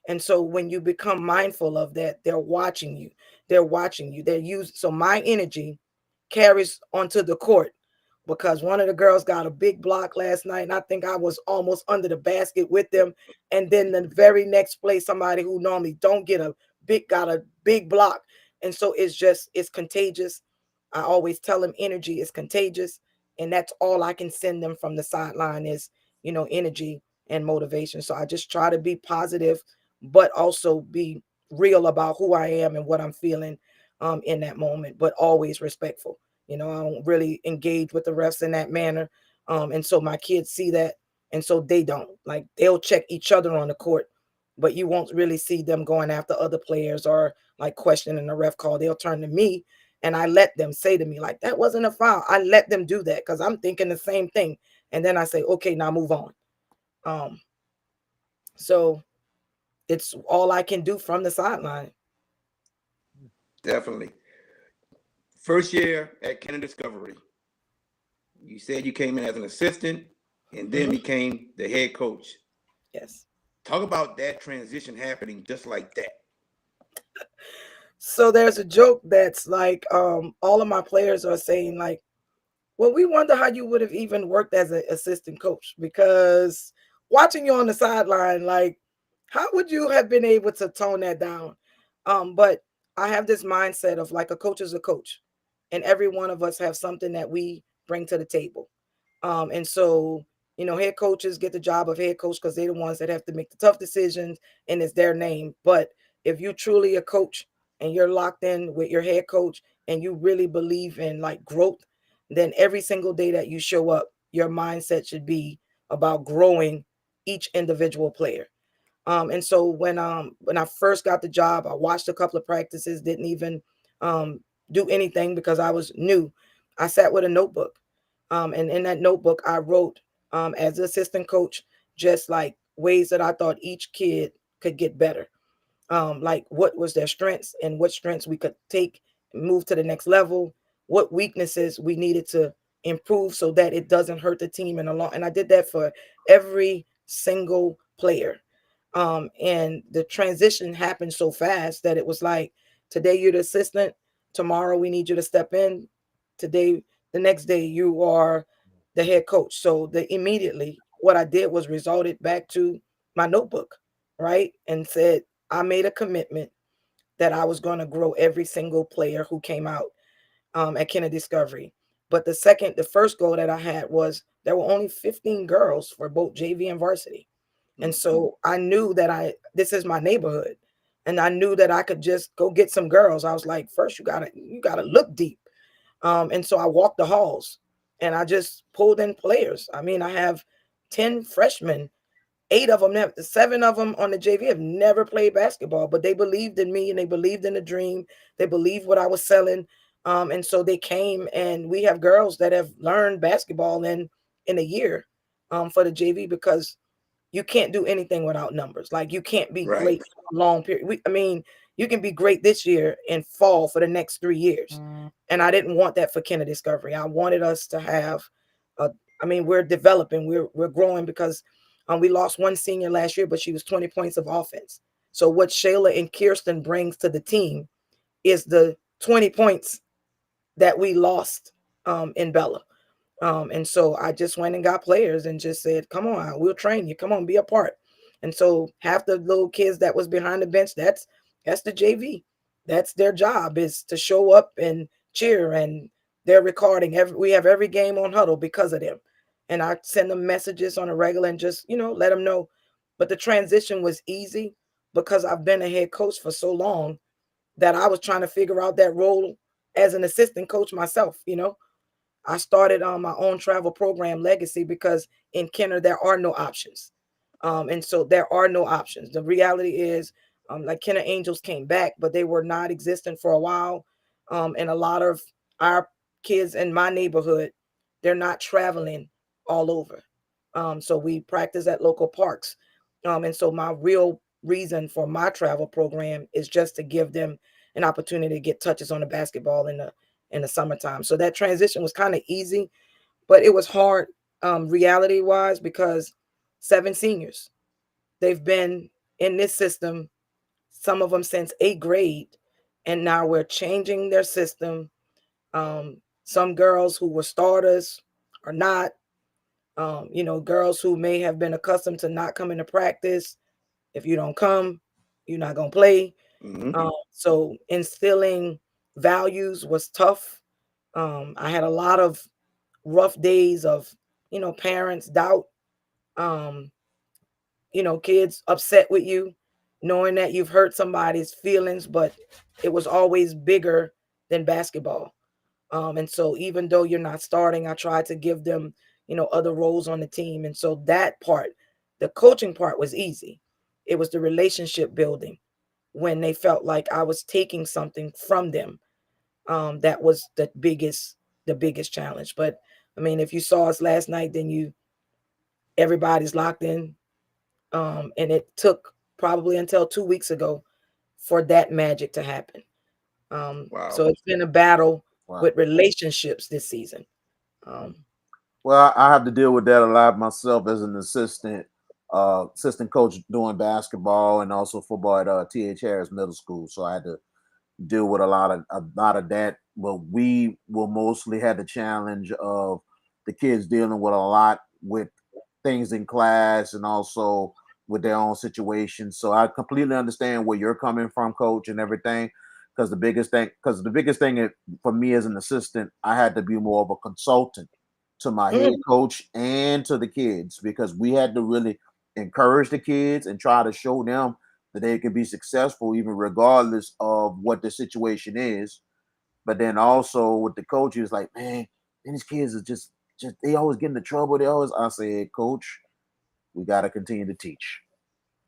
And so when you become mindful of that, they're watching you. They're watching you. They're using, so my energy carries onto the court, because one of the girls got a big block last night, and I think I was almost under the basket with them. And then the very next play, somebody who normally don't get a got a big block. And so it's contagious. I always tell them energy is contagious, and that's all I can send them from the sideline is, energy and motivation. So I just try to be positive, but also be real about who I am and what I'm feeling in that moment, but always respectful. I don't really engage with the refs in that manner. And so my kids see that. And so they don't, like, they'll check each other on the court, but you won't really see them going after other players or like questioning the ref call. They'll turn to me and I let them say to me, like, that wasn't a foul. I let them do that because I'm thinking the same thing. And then I say, okay, now move on. Um, so it's all I can do from the sideline. Definitely. First year at Canon Discovery, you said you came in as an assistant and then Mhm. became the head coach. Yes. Talk about that transition happening just like that. So there's a joke that's like, all of my players are saying, like, well, we wonder how you would have even worked as an assistant coach because watching you on the sideline, like, how would you have been able to tone that down? But I have this mindset of like a coach is a coach, and every one of us have something that we bring to the table. And so, head coaches get the job of head coach because they're the ones that have to make the tough decisions and it's their name. But if you're truly a coach and you're locked in with your head coach and you really believe in like growth, then every single day that you show up, your mindset should be about growing each individual player. And so when I first got the job, I watched a couple of practices, didn't even um, do anything because I was new. I sat with a notebook, and in that notebook, I wrote as an assistant coach just like ways that I thought each kid could get better, like what was their strengths and what strengths we could take and move to the next level, what weaknesses we needed to improve so that it doesn't hurt the team in the long. And I did that for every single player. And the transition happened so fast that it was like, today you're the assistant, tomorrow we need you to step in, today, the next day you are the head coach. So the immediately what I did was resorted back to my notebook, right? And said, I made a commitment that I was going to grow every single player who came out at Kennedy Discovery. But the first goal that I had was there were only 15 girls for both JV and varsity. And so I knew that this is my neighborhood. And I knew that I could just go get some girls. I was like, first you gotta look deep. And so I walked the halls and I just pulled in players. I mean, I have 10 freshmen, eight of them, seven of them on the JV have never played basketball, but they believed in me and they believed in the dream. They believed what I was selling. And so they came, and we have girls that have learned basketball in a year for the JV because you can't do anything without numbers. Like you can't be Right. great for a long period. I mean, you can be great this year and fall for the next 3 years. And I didn't want that for Kennedy Discovery. I wanted us to have, I mean, we're developing, we're growing because we lost one senior last year, but she was 20 points of offense. So what Shayla and Kirsten brings to the team is the 20 points that we lost in Bella. And so I just went and got players and just said, come on, we'll train you. Come on, be a part. And so half the little kids that was behind the bench, that's the JV. That's their job, is to show up and cheer. And they're recording we have every game on huddle because of them. And I send them messages on a regular and just, let them know. But the transition was easy because I've been a head coach for so long that I was trying to figure out that role as an assistant coach myself. I started on my own travel program, Legacy, because in Kenner there are no options, and so there are no options. The reality is, like Kenner Angels came back, but they were not existent for a while, and a lot of our kids in my neighborhood, they're not traveling all over. So we practice at local parks, and so my real reason for my travel program is just to give them an opportunity to get touches on the basketball in the summertime. So that transition was kind of easy, but it was hard reality wise because 7 seniors, they've been in this system, some of them since 8th grade, and now we're changing their system. Some girls who were starters are not, girls who may have been accustomed to not coming to practice. If you don't come, you're not going to play. Mm-hmm. So instilling values was tough. I had a lot of rough days of, parents doubt, um, kids upset with you, knowing that you've hurt somebody's feelings, but it was always bigger than basketball. And so even though you're not starting, I tried to give them, other roles on the team. And so that part, the coaching part was easy. It was the relationship building when they felt like I was taking something from them. That was the biggest challenge. But I mean, if you saw us last night, then everybody's locked in. And it took probably until 2 weeks ago for that magic to happen. Wow. So it's been a battle Wow. with relationships this season. Um, Well, I have to deal with that a lot myself as an assistant coach doing basketball and also football at T.H. Harris Middle School. So I had to deal with a lot of that. But we will mostly had the challenge of the kids dealing with a lot with things in class and also with their own situations. So I completely understand where you're coming from, coach, and everything. Because the biggest thing for me as an assistant, I had to be more of a consultant to my head mm, coach and to the kids because we had to really encourage the kids and try to show them that they can be successful even regardless of what the situation is. But then also with the coaches, like, man, these kids are just they always get into trouble. They always I said, coach, we gotta continue to teach.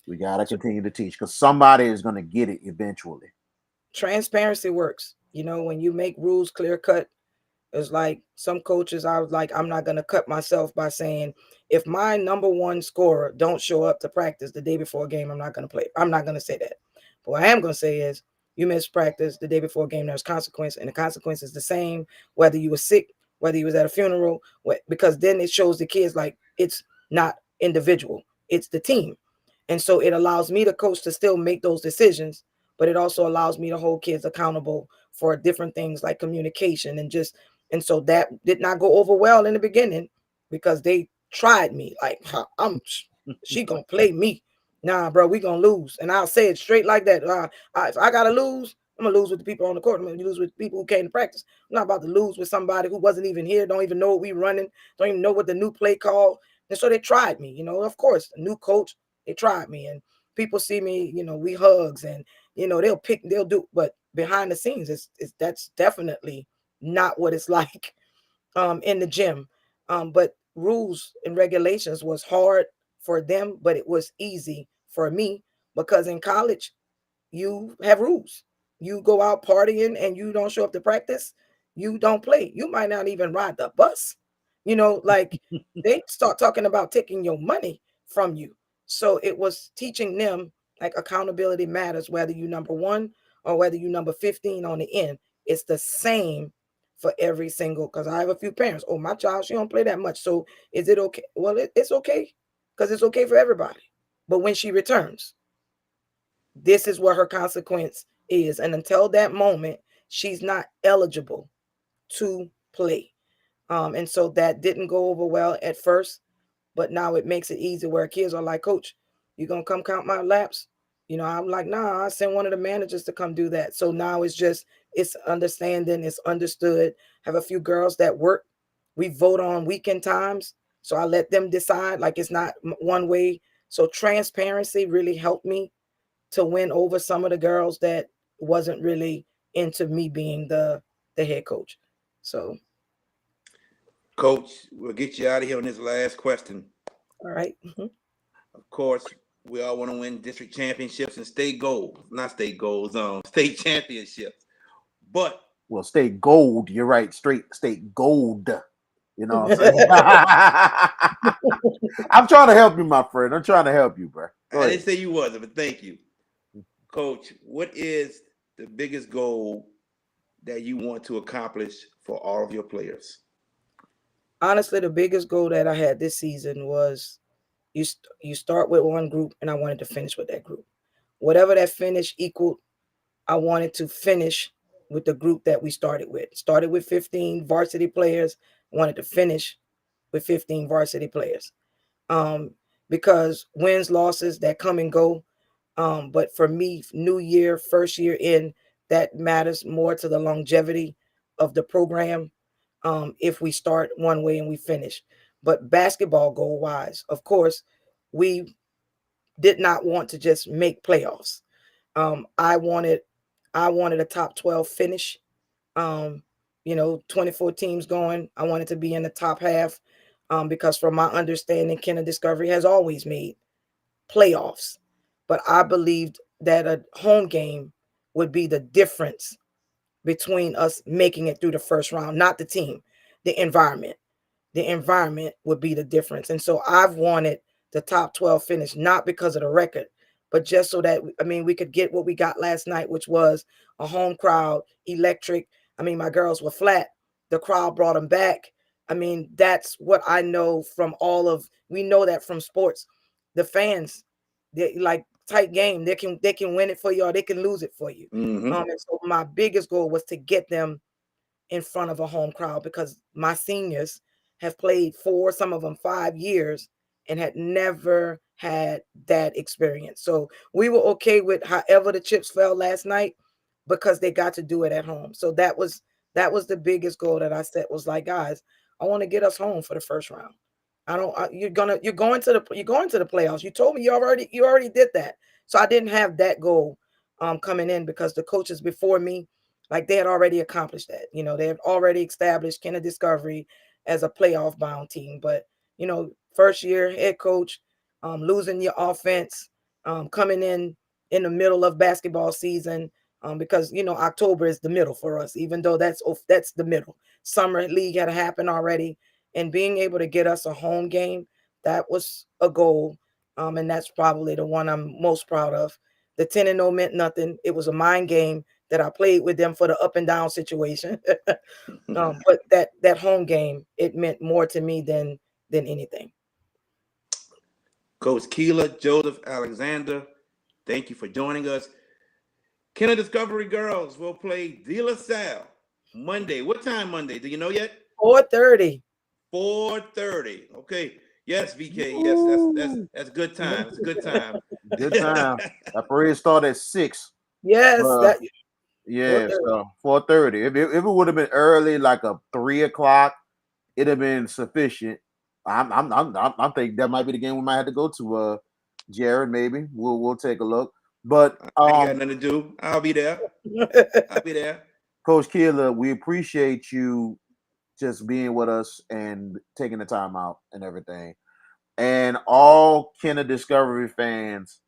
We gotta so continue to teach because somebody is gonna get it eventually. transparency works. When you make rules clear cut, it's like some coaches, I was like, I'm not going to cut myself by saying, if my number one scorer don't show up to practice the day before a game, I'm not going to play. I'm not going to say that. But what I am going to say is, you missed practice the day before a game, there's consequence, and the consequence is the same, whether you were sick, whether you was at a funeral, because then it shows the kids like it's not individual, it's the team. And so it allows me, the coach, to still make those decisions, but it also allows me to hold kids accountable for different things like communication and so that did not go over well in the beginning because they tried me like, she gonna play me. Nah, bro, we gonna lose. And I'll say it straight like that. If I gotta lose, I'm gonna lose with the people on the court. I'm gonna lose with people who came to practice. I'm not about to lose with somebody who wasn't even here, don't even know what we running, don't even know what the new play called. And so they tried me, of course, a new coach, they tried me. And people see me, we hugs and they'll do, but behind the scenes, that's definitely not what it's like in the gym. But rules and regulations was hard for them, but it was easy for me because in college you have rules. You go out partying and you don't show up to practice, you don't play. You might not even ride the bus. Like they start talking about taking your money from you. So it was teaching them like accountability matters, whether you number one or whether you number 15 on the end. It's the same for every single, because I have a few parents. Oh, my child, she don't play that much. So is it okay? Well, it's okay because it's okay for everybody. But when she returns, this is what her consequence is. And until that moment, she's not eligible to play. And so that didn't go over well at first, but now it makes it easy where kids are like, Coach, you gonna come count my laps? I'm like, nah, I sent one of the managers to come do that. So now it's understanding, it's understood. Have a few girls that work. We vote on weekend times. So I let them decide, like it's not one way. So transparency really helped me to win over some of the girls that wasn't really into me being the head coach. So, Coach, we'll get you out of here on this last question. all right. Of course, we all want to win district championships and state goals, not state goals, state championships. But Well, state gold, you're right, straight state gold. You know what I'm saying? I'm trying to help you, my friend. I'm trying to help you, bro. Go I ahead. didn't say you wasn't, but thank you. Coach, what is the biggest goal that you want to accomplish for all of your players? Honestly, the biggest goal that I had this season was you start with one group, and I wanted to finish with that group. Whatever that finish equaled, I wanted to finish with the group that we started with. Started with 15 varsity players. I wanted to finish with 15 varsity players. Um, because wins, losses that come and go. But for me, new year, first year in, that matters more to the longevity of the program. If we start one way and we finish. But basketball goal wise, of course, we did not want to just make playoffs. Um, I wanted I wanted a top 12 finish. Um, 24 teams going. I wanted to be in the top half. Because from my understanding, Kenna Discovery has always made playoffs. but I believed that a home game would be the difference between us making it through the first round, not the team, the environment. The environment would be the difference. And so I've wanted the top 12 finish, not because of the record, but just so that, I mean, we could get what we got last night, which was a home crowd, electric. I mean, my girls were flat. The crowd brought them back. I mean, that's what I know from we know that from sports. The fans, they like tight game. They can win it for you or they can lose it for you. Mm-hmm. And so my biggest goal was to get them in front of a home crowd because my seniors have played 4, some of them 5 years, and had never had that experience. So we were okay with however the chips fell last night because they got to do it at home. So that was the biggest goal that I set, was like, guys, I want to get us home for the first round. I don't. You're going to the playoffs. You told me you already did that. So I didn't have that goal coming in because the coaches before me, like, they had already accomplished that. They had already established Kenner Discovery as a playoff bound team. But first year head coach, losing your offense, coming in the middle of basketball season, because October is the middle for us, even though that's the middle. Summer league had happened already, and being able to get us a home game, that was a goal, and that's probably the one I'm most proud of. The 10-0 meant nothing. It was a mind game that I played with them for the up and down situation. But that home game, it meant more to me than anything. Coach Keila Joseph-Alexander, thank you for joining us. Kenner Discovery girls will play De La Salle Monday. What time Monday? Do you know yet? 4:30. 4:30. Okay. Yes, VK. Yes, Ooh, that's good time. It's a good time. good time. That parade started at 6. Yes, Uh, that yeah, 4:30. so 4:30. If it would have been early, like a 3 o'clock, it'd have been sufficient. I think that might be the game we might have to go to. Jared, maybe we'll take a look. But I ain't got nothing to do. I'll be there. I'll be there. Coach Keila, we appreciate you just being with us and taking the time out and everything. And all Kenner Discovery fans,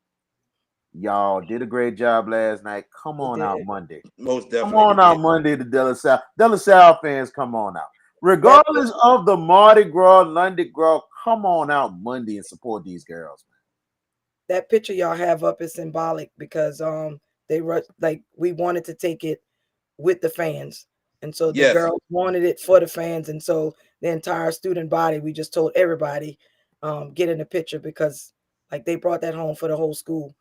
y'all did a great job last night. Come We on out did. Monday. Most Come definitely we on out did. Monday to De La Salle. De La Salle fans, come on out. That Regardless picture, of the Mardi Gras, Lundi Gras, come on out Monday and support these girls, man. that picture y'all have up is symbolic because like, we wanted to take it with the fans. And so the Yes, girls wanted it for the fans. And so the entire student body, we just told everybody, get in the picture because, like, they brought that home for the whole school.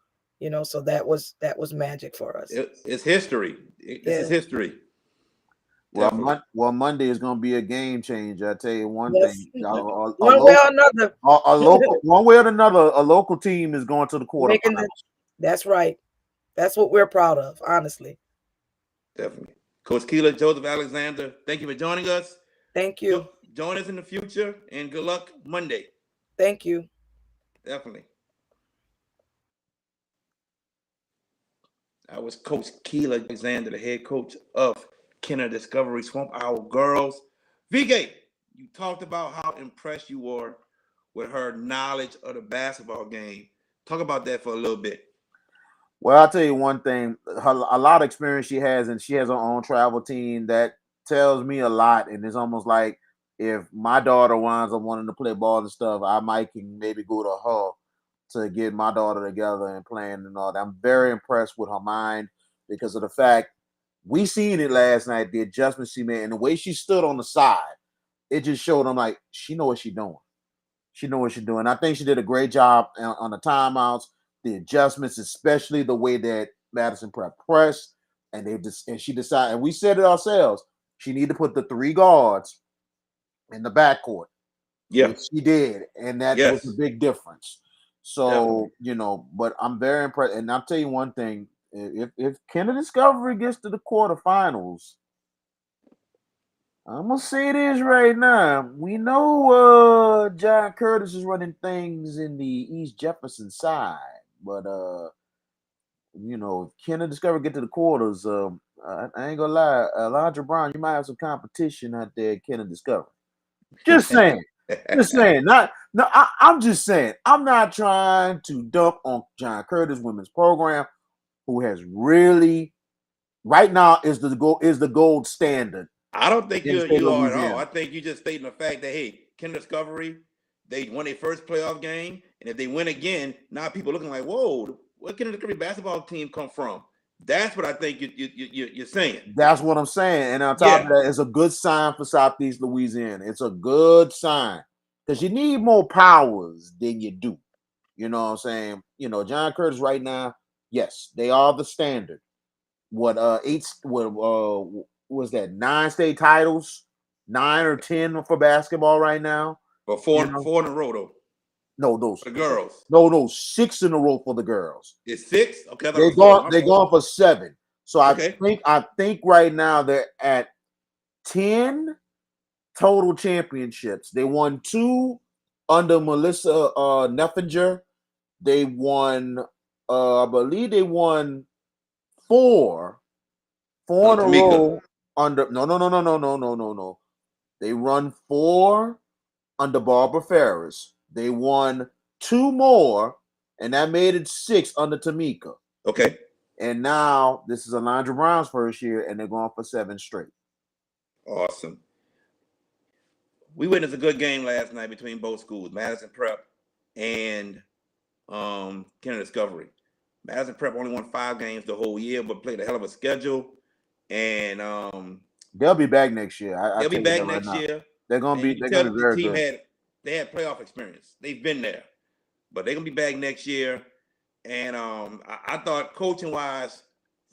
So that was magic for us. it's history. This is Yeah. history. Well, Definitely. Monday is going to be a game changer. I tell you one Yes. thing: a One way or local, another. a local, one way or another, a local team is going to the Making the quarterfinals. That's right. That's what we're proud of, honestly. Definitely. Coach Keila Joseph-Alexander, thank you for joining us. Thank you. Join us in the future and good luck Monday. Thank you. Definitely. I was Coach Keila Alexander, the head coach of Kenner Discovery Swamp Owl Girls. VK, you talked about how impressed you were with her knowledge of the basketball game. Talk about that for a little bit. Well, I'll tell you one thing: a lot of experience she has, and she has her own travel team that tells me a lot. And it's almost like if my daughter winds up wanting to play ball and stuff, I might can maybe go to her to get my daughter together and playing and all that. I'm very impressed with her mind because of the fact we seen it last night, the adjustments she made and the way she stood on the side. It just showed them like she know what she's doing. She know what she's doing. I think she did a great job on the timeouts, the adjustments, especially the way that Madison pressed, and she decided, and we said it ourselves. She need to put the 3 guards in the backcourt, Yeah. which she did, and that was a Yes. big difference. Definitely. So but I'm very impressed. And I'll tell you one thing: if Kenner Discovery gets to the quarterfinals, I'm gonna say this right now. We know John Curtis is running things in the East Jefferson side, but Kenner Discovery get to the quarters. I ain't gonna lie, Elijah Brown, you might have some competition out there at Kenner Discovery. Just saying. Just saying, not no. I'm just saying, I'm not trying to dump on John Curtis women's program, who has really right now is the gold standard I don't think in the state you of are at all. Louisiana. I think you just stating the fact that hey, Ken Discovery, they won their first playoff game, and if they win again, now people looking like, whoa, where can the Discovery basketball team come from? That's what I think you're saying. That's what I'm saying. And on top Yeah, of that, it's a good sign for Southeast Louisiana. It's a good sign because you need more powers than you do. You know what I'm saying? You know, John Curtis right now, yes, they are the standard. What was that? 9 state titles, 9 or 10 for basketball right now. but You know, four in a row though no, those for the girls. no 6 in a row for the girls. It's six. Okay, I thought it They was four. gone My they fault. gone for 7. So Okay, I think right now they're at 10 total championships. They won 2 under Melissa Neffinger. They won I believe they won 4 4 in a Tamika. row under no. They run 4 under Barbara Ferris. They won 2 more, and that made it 6 under Tamika. Okay, And now this is Alondra Brown's first year, and they're going for 7 straight. awesome. We witnessed a good game last night between both schools, Madison Prep and Kennedy Discovery. Madison Prep only won 5 games the whole year, but played a hell of a schedule. And They'll be back next year. I they'll be tell you back that right next now. year. They're gonna And be you can they're tell gonna that be the very team good. had playoff experience. They've been there, but they're gonna be back next year. And I thought coaching wise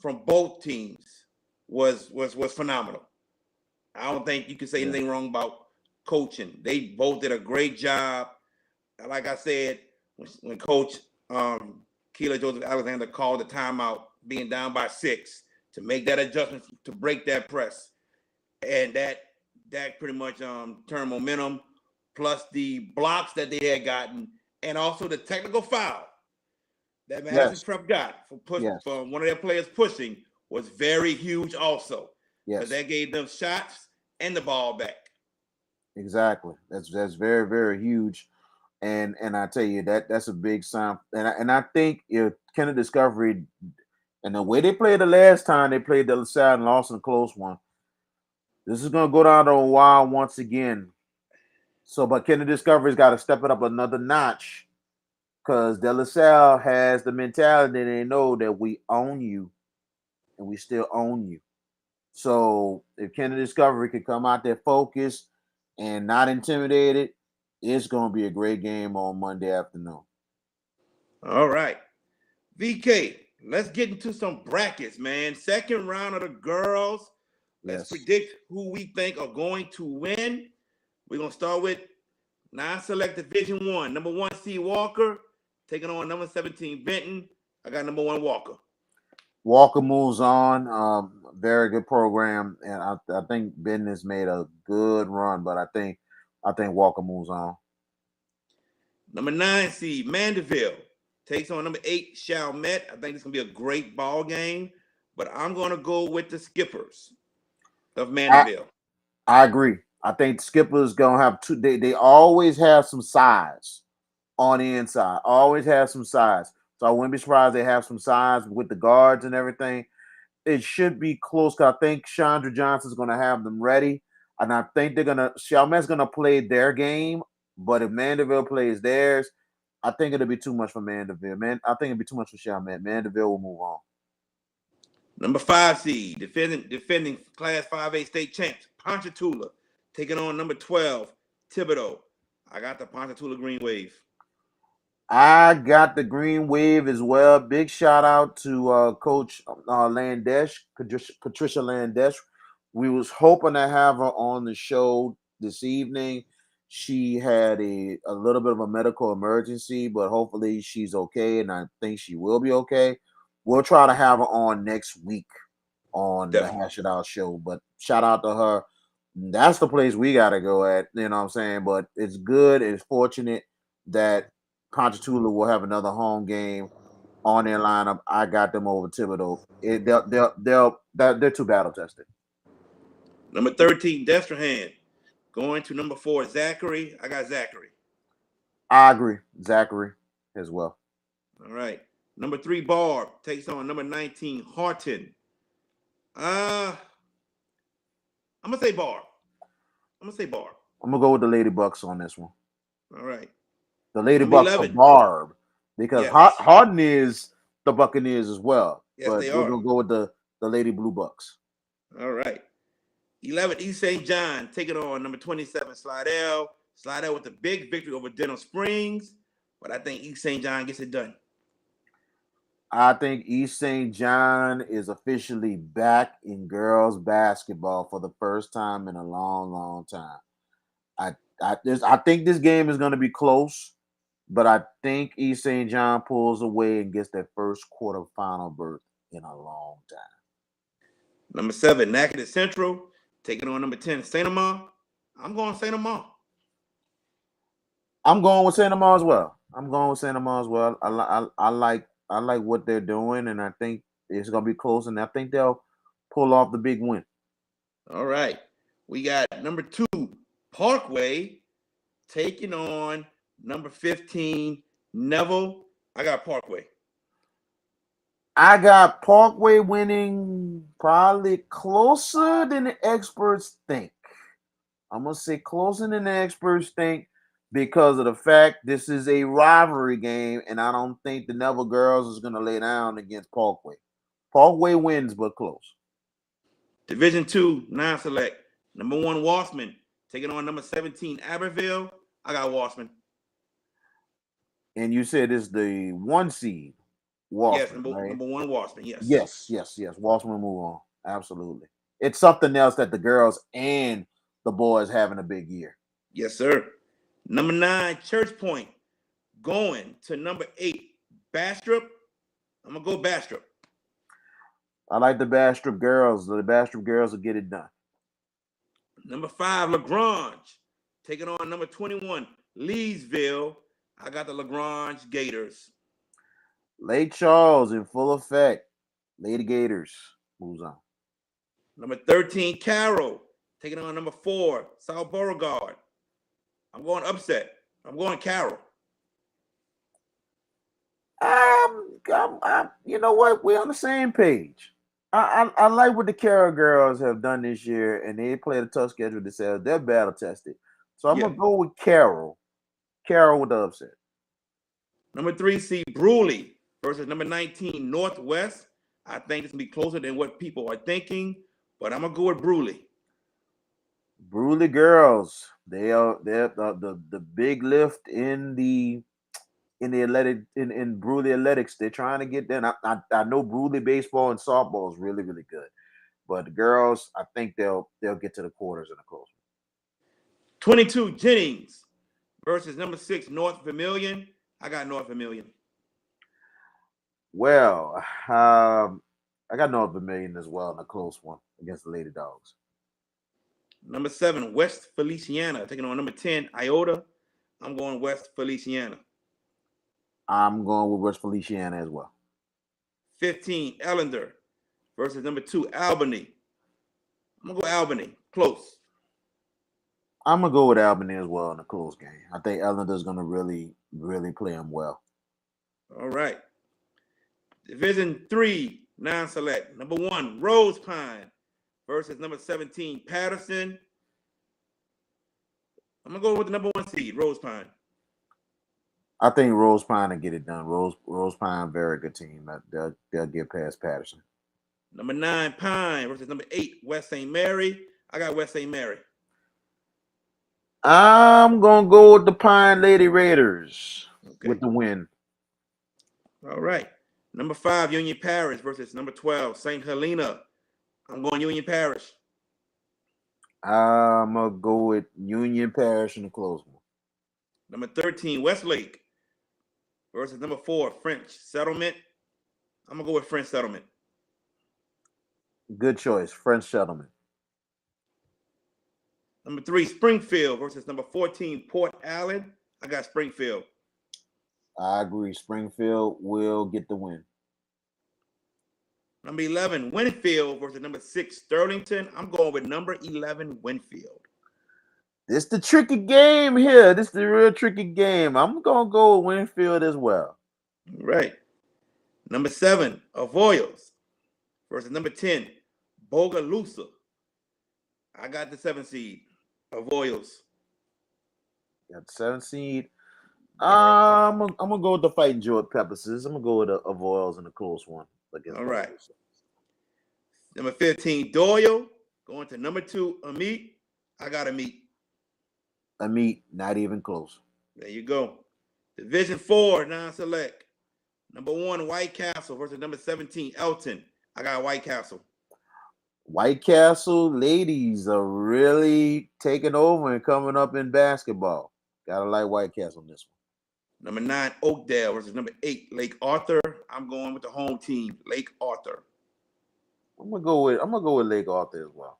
from both teams was phenomenal. I don't think you can say Yeah. anything wrong about coaching. They both did a great job. Like I said, when Coach Keila Joseph-Alexander called the timeout, being down by 6, to make that adjustment to break that press, and that pretty much turned momentum, plus the blocks that they had gotten, and also the technical foul that Madison Yes. Prep got Yes. for one of their players pushing was very huge also, because Yes. that gave them shots and the ball back. Exactly. That's very very huge. And I tell you that's a big sign. And I think if Kennedy Discovery and the way they played the last time they played the side and lost in a close one, this is gonna go down to a while once again. So, but Kennedy Discovery's got to step it up another notch because De La Salle has the mentality they know that we own you and we still own you. So if Kennedy Discovery could come out there focused and not intimidated, it's going to be a great game on Monday afternoon. All right. VK, let's get into some brackets, man. Second round of the girls. Let's Yes. predict who we think are going to win. We're going to start with non-select Division 1. Number 1 seed Walker taking on number 17 Benton. I got number 1 Walker. Walker moves on. Very good program, and I think Ben has made a good run, but I think Walker moves on. Number 9 seed Mandeville takes on number 8 Chalmette. I think it's going to be a great ball game, but I'm going to go with the Skippers of I, Mandeville. I agree. I think Skipper's gonna have two. They always have some size on the inside. Always have some size. So I wouldn't be surprised they have some size with the guards and everything. It should be close. Cause I think Chandra Johnson's gonna have them ready, and I think they're gonna. Chalmette's gonna play their game, but if Mandeville plays theirs, I think it'll be too much for Mandeville. Man, I think it'll be too much for Chalmette. Mandeville will move on. Number 5 seed, defending Class 5A state champs, Ponchatoula, taking on number 12, Thibodeau. I got the Ponchatoula Green Wave. I got the green wave as well. Big shout out to Coach Landesh, Patricia Landesh. We was hoping to have her on the show this evening. She had a little bit of a medical emergency, but hopefully she's okay, and I think she will be okay. We'll try to have her on next week on the Definitely. Hash It Out show. But shout out to her. That's the place we gotta go at. You know what I'm saying? But it's good. It's fortunate that Ponchatoula will have another home game on their lineup. I got them over Thibodeau. They're too battle tested. Number 13, Destrehan, Going to number 4, Zachary. I got Zachary. I agree. Zachary as well. All right. Number 3, Barb takes on number 19, Horton. I'm gonna say Barb. I'm gonna go with the Lady Bucks on this one. All right. The Lady Number Bucks are 11. Barb because Yes. Harden is the Buccaneers as well. Yes, But they we're are. gonna go with the Lady Blue Bucks. All right. 11, East St. John taking on number 27, Slidell. Slidell with the big victory over Denham Springs. But I think East St. John gets it done. I think East St. John is officially back in girls basketball for the first time in a long, long time. I think this game is going to be close, but I think East St. John pulls away and gets their first quarterfinal berth in a long time. Number 7, Natchitoches Central taking on number 10, St. Amant. I'm going St. Amant. I'm going with St. Amant as well. I like what they're doing, and I think it's going to be close, and I think they'll pull off the big win. All right. We got number 2, Parkway taking on number 15, Neville. I got Parkway. I got Parkway winning probably closer than the experts think. I'm going to say closer than the experts think because of the fact this is a rivalry game, and I don't think the Neville girls is going to lay down against Parkway. Parkway wins, but close. Division 2, non-select. Number 1, Wassman taking on number 17, Aberville. I got Wassman. And you said it's the 1 seed, Wassman, Yes, right? number 1, Wassman. Yes. Wassman move on. Absolutely. It's something else that the girls and the boys having a big year. Yes, sir. Number 9, Church Point going to number 8, Bastrop. I'm going to go Bastrop. I like the Bastrop girls. The Bastrop girls will get it done. Number 5, LaGrange taking on number 21, Leesville. I got the LaGrange Gators. Lake Charles in full effect. Lady Gators moves on. Number 13, Carroll taking on number 4, South Beauregard. I'm going upset. I'm going Carroll. You know what? We're on the same page. I like what the Carroll girls have done this year, and they played a tough schedule themselves. They're battle tested. So I'm going to go with Carroll. Carroll with the upset. Number 3, seed Bruley versus number 19, Northwest. I think it's going to be closer than what people are thinking, but I'm going to go with Bruley. Bruley girls. They're the big lift in the athletic in Bruley athletics. They're trying to get there. And I know Bruley baseball and softball is really, really good. But the girls, I think they'll get to the quarters in a close. 22, Jennings versus number 6, North Vermilion. I got North Vermilion. Well, I got North Vermilion as well in a close one against the Lady Dogs. Number 7, West Feliciana taking on number 10, Iota. I'm going West Feliciana. I'm going with West Feliciana as well. 15, Ellender versus number 2, Albany. I'm going to go Albany. Close. I'm going to go with Albany as well in a close game. I think Ellender's going to really, really play them well. All right. Division 3, non-select. Number 1, Rose Pine versus number 17, Patterson. I'm going to go with the number 1 seed, Rose Pine. I think Rose Pine will get it done. Rose Pine, very good team. They'll get past Patterson. Number 9, Pine versus number 8, West St. Mary. I got West St. Mary. I'm going to go with the Pine Lady Raiders with the win. All right. Number 5, Union Parish versus number 12, St. Helena. I'm going Union Parish. I'm going to go with Union Parish in the close one. Number 13, Westlake versus number 4, French Settlement. I'm going to go with French Settlement. Good choice, French Settlement. Number 3, Springfield versus number 14, Port Allen. I got Springfield. I agree. Springfield will get the win. Number 11, Winfield versus number 6, Sterlington. I'm going with number 11, Winfield. This the tricky game here. This the real tricky game. I'm gonna go with Winfield as well. All right. Number 7, Avoyles versus number 10, Bogalusa. I got the 7 seed, Avoyles. Got the 7 seed. All right. I'm gonna go with the Fighting George Pepperses. I'm gonna go with the Avoyles in a close one against All right. Bogalusa. Number 15, Doyle. Going to number 2, Amit. I got Amit. Amit, not even close. There you go. Division 4, non-select. Number 1, White Castle versus number 17, Elton. I got White Castle. White Castle ladies are really taking over and coming up in basketball. Gotta like White Castle on this one. Number 9, Oakdale versus number 8, Lake Arthur. I'm going with the home team, Lake Arthur. I'm gonna go with Lake Arthur as well.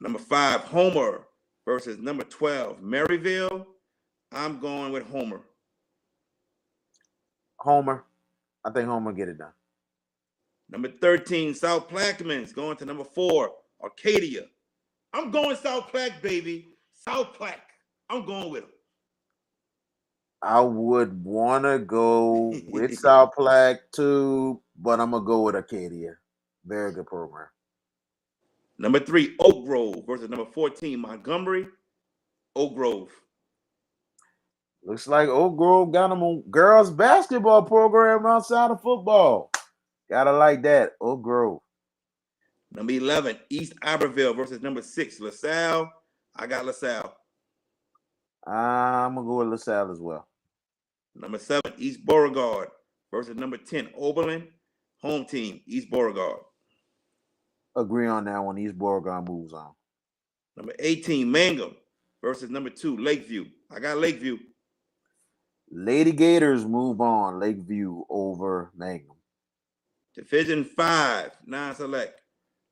Number 5, Homer versus number 12, Maryville. I'm going with Homer. Homer. I think Homer get it done. Number 13, South Plaquemines going to number 4, Arcadia. I'm going South Plaque, baby. South Plaque. I'm going with them. I would want to go with South Plaque too, but I'm gonna go with Arcadia. Very good program. Number 3, Oak Grove versus number 14, Montgomery. Oak Grove. Looks like Oak Grove got them a girls basketball program outside of football. Gotta like that. Oak Grove. Number 11, East Iberville versus number 6, LaSalle. I got LaSalle. I'm gonna go with LaSalle as well. Number 7, East Beauregard versus number 10, Oberlin. Home team, East Beauregard. Agree on that one. East Beauregard moves on. Number 18, Mangum versus number 2, Lakeview. I got Lakeview. Lady Gators move on. Lakeview over Mangum. Division 5, non-select.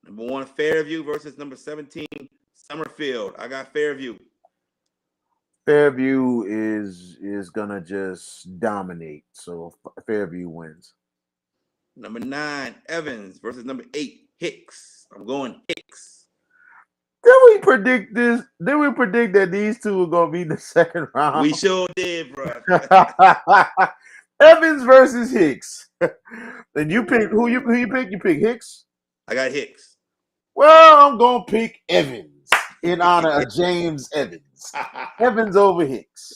Number 1, Fairview versus number 17, Summerfield. I got Fairview. Fairview is gonna just dominate. So Fairview wins. Number 9, Evans versus number 8, Hicks. I'm going Hicks. Did we predict this? Did we predict that these two were gonna be in the second round? We sure did, bro. Evans versus Hicks. Then you pick who you pick? You pick Hicks? I got Hicks. Well, I'm gonna pick Evans in honor of James Evans. Evans over Hicks.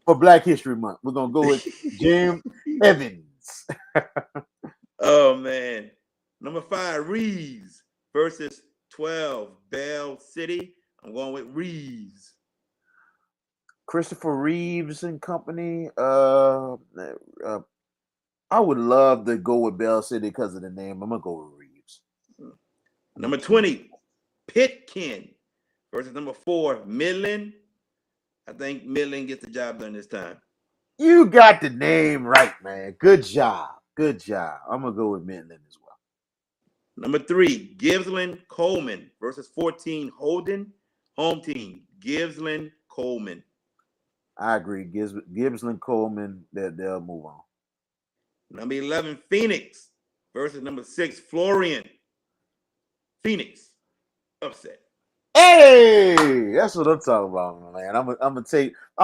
For Black History Month. We're gonna go with James Evans. Oh man. Number 5, Reeves versus 12, Bell City. I'm going with Reeves. Christopher Reeves and company. I would love to go with Bell City because of the name. I'm gonna go with Reeves. Number 20, Pitkin versus number 4, Midland. I think Midland gets the job done this time. You got the name right, man. Good job. Good job. I'm gonna go with Midland as well. Number 3, Gibbsland Coleman versus 14, Holden. Home team, Gibbsland Coleman. I agree. Gibbsland Coleman, they'll move on. Number 11, Phoenix versus number 6, Florian. Phoenix upset. Hey, that's what I'm talking about, man. I'm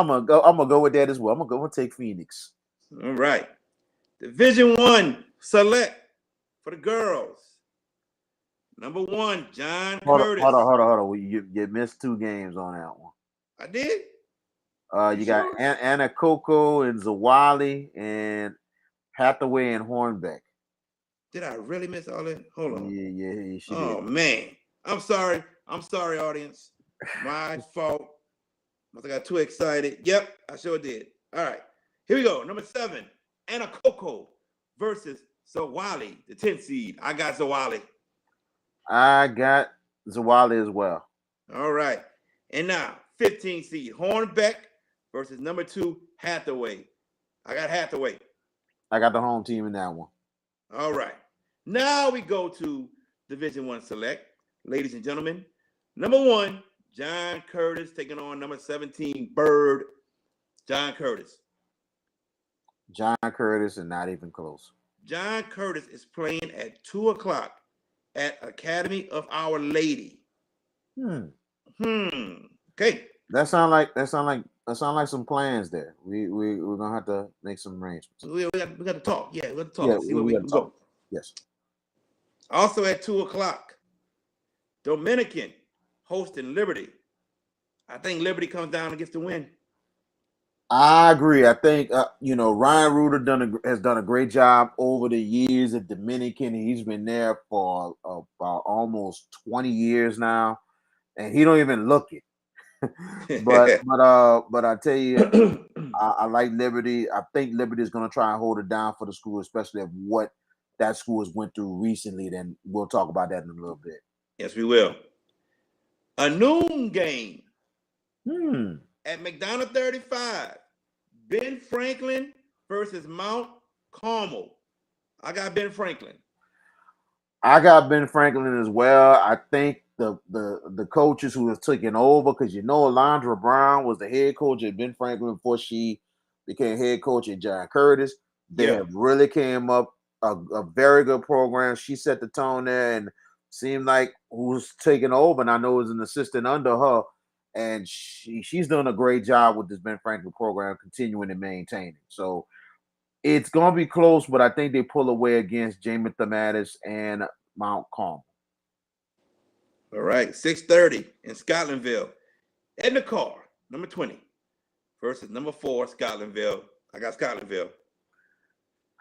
gonna go with that as well. I'm gonna take Phoenix. All right. Division 1 select for the girls. Number 1, John Curtis. Hold on. You missed 2 games on that one. I did? You got Anna Coco and Zawali and Hathaway and Hornbeck. Did I really miss all that? Hold on. Yeah, she Oh, did. man. I'm sorry, audience. My fault. Must have got too excited. Yep, I sure did. All right. Here we go. Number 7, Anna Coco versus Zawali, the 10th seed. I got Zawali. I got Zawali as well. All right. And now, 15 seed, Hornbeck versus number 2, Hathaway. I got Hathaway. I got the home team in that one. All right. Now we go to Division 1 select. Ladies and gentlemen, number 1, John Curtis taking on number 17, Bird. John Curtis. John Curtis and not even close. John Curtis is playing at 2 o'clock at Academy of Our Lady. Okay. That sound like some plans there. We're gonna have to make some arrangements. We got to talk. Yeah, we got to talk Yeah, and see where we we got to can talk. go. Yes. Also at 2:00, Dominican hosting Liberty. I think Liberty comes down and gets the win. I agree. I think Ryan Reuter has done a great job over the years at Dominican. He's been there for about almost 20 years now, and he don't even look it. But I tell you, I like Liberty. I think Liberty is going to try and hold it down for the school, especially of what that school has went through recently. Then we'll talk about that in a little bit. Yes, we will. A noon game Hmm. at McDonough 35. Ben Franklin versus Mount Carmel. I got Ben Franklin. I got Ben Franklin as well. I think the coaches who have taken over, because Alondra Brown was the head coach at Ben Franklin before she became head coach at John Curtis. They Yeah. have really came up a very good program. She set the tone there and seemed like who's taking over, and I know is an assistant under her, and she's doing a great job with this Ben Franklin program, continuing to maintain it. So it's gonna be close, but I think they pull away against Jamie Thamatis and Mount Carmel. All right. 6:30 in Scotlandville. Edna Carr, number 20, versus number 4, Scotlandville. I got Scotlandville.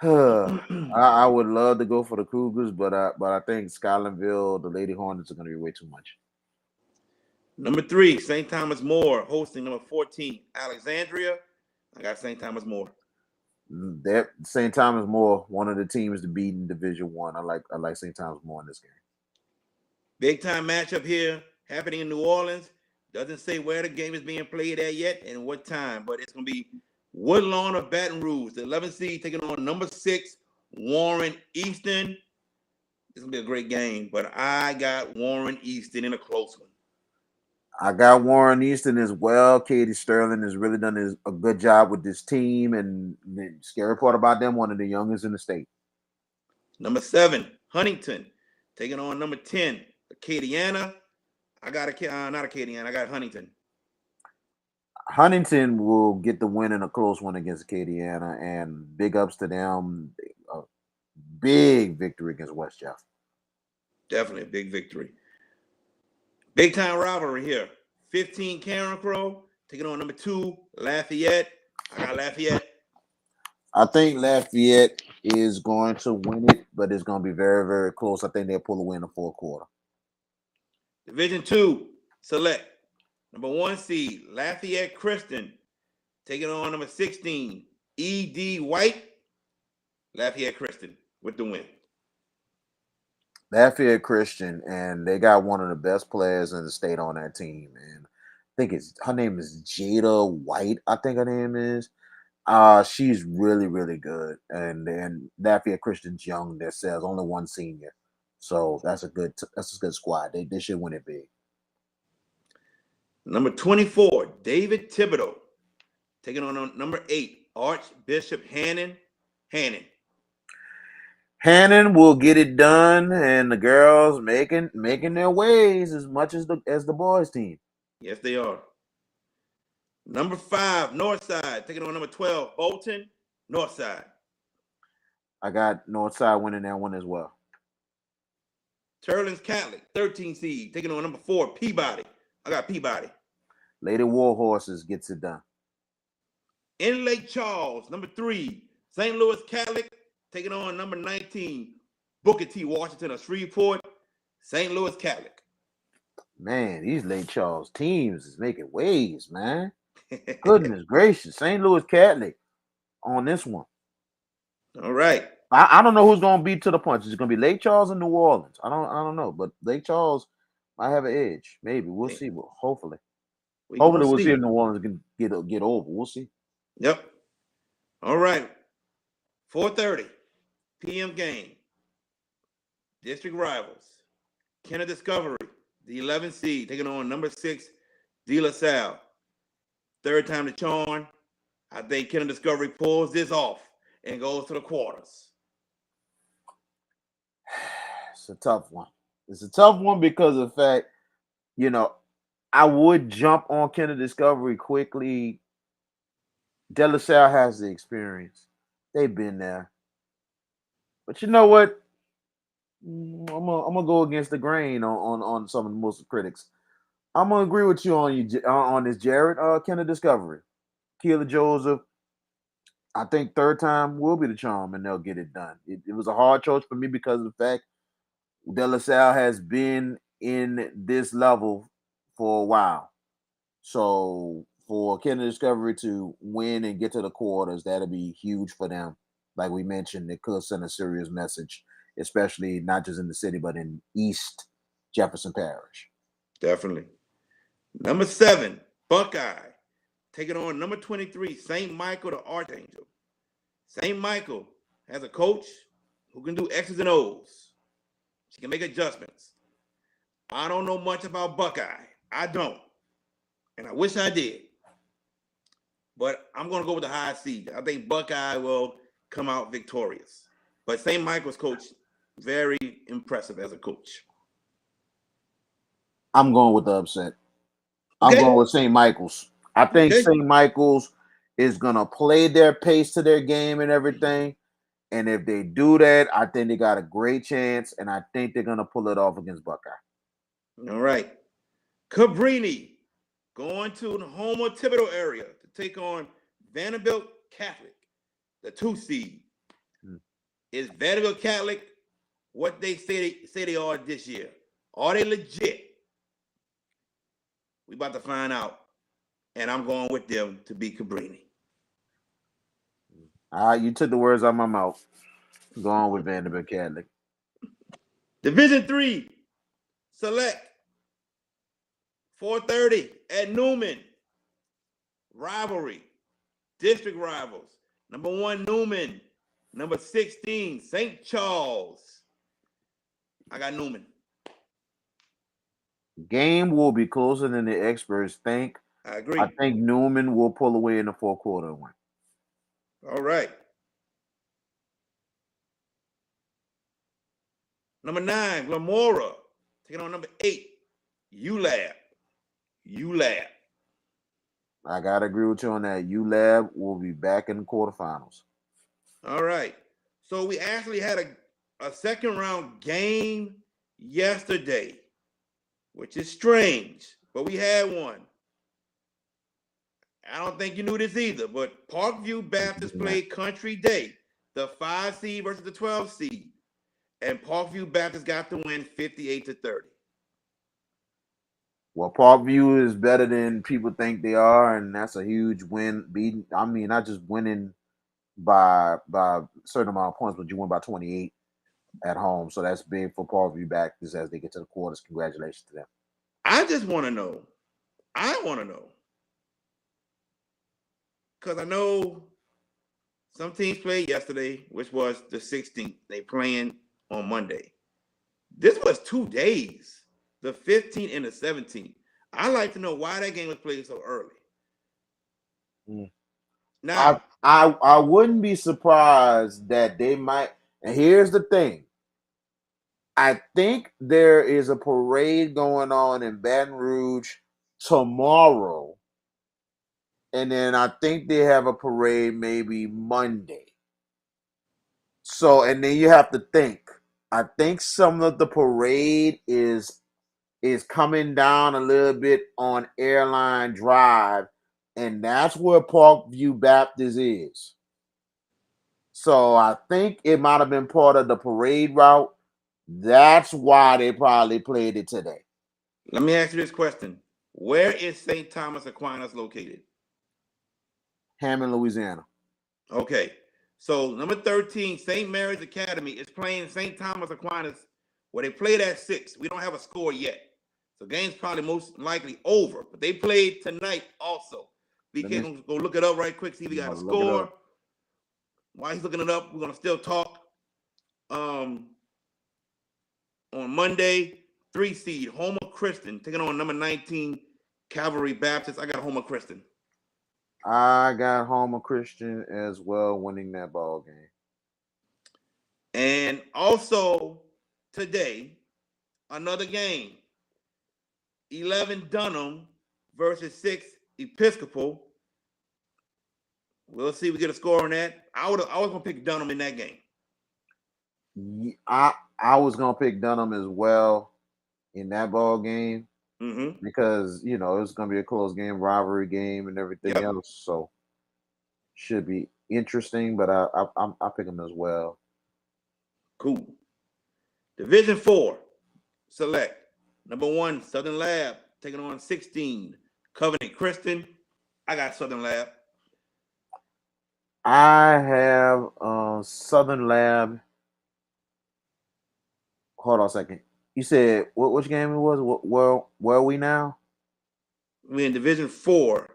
I would love to go for the Cougars, but I think Scotlandville, the Lady Hornets, are gonna be way too much. Number 3, St. Thomas More, hosting number 14, Alexandria. I got St. Thomas More. That St. Thomas More, one of the teams to beat in Division One. I like St. Thomas More in this game. Big time matchup here happening in New Orleans. Doesn't say where the game is being played at yet and what time, but it's going to be Woodlawn of Baton Rouge, the 11th seed taking on number 6, Warren Easton. This will be a great game, but I got Warren Easton in a close one. I got Warren Easton as well. Katie Sterling has really done a good job with this team, and the scary part about them, one of the youngest in the state. Number 7, Huntington, taking on number 10, Acadiana. I got not Acadiana. I got Huntington. Huntington will get the win in a close one against Acadiana, and big ups to them. A big victory against West Jeff. Definitely a big victory. Big time rivalry here. 15 Karen Crow taking on number 2, Lafayette. I got Lafayette. I think Lafayette is going to win it, but it's going to be very, very close. I think they'll pull away in the fourth quarter. Division 2, select. Number 1 seed, Lafayette Christian, taking on number 16, E.D. White. Lafayette Christian with the win. Lafayette Christian, and they got one of the best players in the state on that team. And I think her name is Jada White. I think her name is. She's really, really good. And Lafayette Christian's young. That says only one senior, so that's a good squad. They should win it big. Number 24, David Thibodeau, taking on number 8, Archbishop Hannon. Hannon will get it done, and the girls making their ways as much as the boys team. Yes, they are. Number 5, Northside, taking on number 12, Bolton, Northside. I got Northside winning that one as well. Turlins Catholic, 13 seed, taking on number 4, Peabody. I got Peabody. Lady Warhorses gets it done. In Lake Charles, number 3, St. Louis Catholic, taking on number 19, Booker T. Washington of Shreveport, St. Louis Catholic. Man, these Lake Charles teams is making waves, man. Goodness gracious. St. Louis Catholic on this one. All right. I don't know who's going to beat to the punch. It's going to be Lake Charles and New Orleans. I don't know, but Lake Charles might have an edge. Maybe. We'll see. Well, hopefully. We'll see if New Orleans can get over. We'll see. Yep. All right. 4:30 p.m. game. District rivals. Kenner Discovery, the 11th seed, taking on number 6, De La Salle. Third time the charm. I think Kenner Discovery pulls this off and goes to the quarters. It's a tough one. It's a tough one because of the fact, I would jump on Kinder Discovery quickly. De La Salle has the experience. They've been there. But you know what? I'm gonna go against the grain on some of the most critics. I'm gonna agree with you on this, Jared. Kinder Discovery, Keila Joseph. I think third time will be the charm, and they'll get it done. It was a hard choice for me because of the fact De La Salle has been in this level for a while. So for Kinder Discovery to win and get to the quarters, that'll be huge for them. Like we mentioned, it could send a serious message, especially not just in the city, but in East Jefferson Parish. Definitely. Number 7, Buckeye, taking on number 23, St. Michael the Archangel. St. Michael has a coach who can do X's and O's. She can make adjustments. I don't know much about Buckeye. I don't. And I wish I did. But I'm going to go with the high seed. I think Buckeye will come out victorious. But St. Michael's coach, very impressive as a coach. I'm going with the upset. I'm Okay. going with St. Michael's. I think Okay. St. Michael's is gonna play their pace to their game and everything. And if they do that, I think they got a great chance, and I think they're gonna pull it off against Buckeye. All right. Cabrini going to the Homer Thibodeau area to take on Vanderbilt Catholic, the 2 seed. Is Vanderbilt Catholic what they say they are this year? Are they legit? We about to find out. And I'm going with them to beat Cabrini. You took the words out of my mouth. Going with Vanderbilt Catholic. Division 3, select 4:30 at Newman. Rivalry, district rivals. Number 1, Newman. Number 16, St. Charles. I got Newman. Game will be closer than the experts think. I agree. I think Newman will pull away in the fourth quarter and win. All right. Number 9, Glamora, taking on number 8, ULAB. ULAB. I gotta agree with you on that. ULAB will be back in the quarterfinals. All right. So we actually had a second round game yesterday, which is strange, but we had one. I don't think you knew this either, but Parkview Baptist played Country Day, the 5 seed versus the 12 seed. And Parkview Baptist got the win 58-30. Well, Parkview is better than people think they are, and that's a huge win. Not just winning by a certain amount of points, but you win by 28 at home. So that's big for Parkview Baptist as they get to the quarters. Congratulations to them. I just want to know. Because I know some teams played yesterday, which was the 16th. They playing on Monday. This was 2 days, the 15th and the 17th. I'd like to know why that game was played so early. Now, I wouldn't be surprised that they might. And here's the thing. I think there is a parade going on in Baton Rouge tomorrow. And then I think they have a parade maybe Monday. So, and then you have to think. I think some of the parade is coming down a little bit on Airline Drive, and that's where Parkview Baptist is. So I think it might have been part of the parade route. That's why they probably played it today. Let me ask you this question. Where is St. Thomas Aquinas located? Hammond, Louisiana. Okay. So number 13, St. Mary's Academy is playing St. Thomas Aquinas where they played at 6. We don't have a score yet. So game's probably most likely over. But they played tonight also. BK gonna go look it up right quick, see if we got a score. While he's looking it up, we're gonna still talk. On Monday, 3 seed, Homer Christian, taking on number 19, Calvary Baptist. I got Homer Christian. I got Homer Christian as well, winning that ball game. And also today, another game. 11 Dunham versus 6 Episcopal. We'll see if we get a score on that. I was gonna pick Dunham in that game. I was gonna pick Dunham as well in that ball game because it's gonna be a close game, rivalry game, and everything else. So should be interesting. But I pick him as well. Cool. Division 4 select number 1 Southern Lab taking on 16 Covenant Christian. I got Southern Lab. I have Southern Lab. Hold on a second. You said which game it was? Where are we now? We're in Division 4.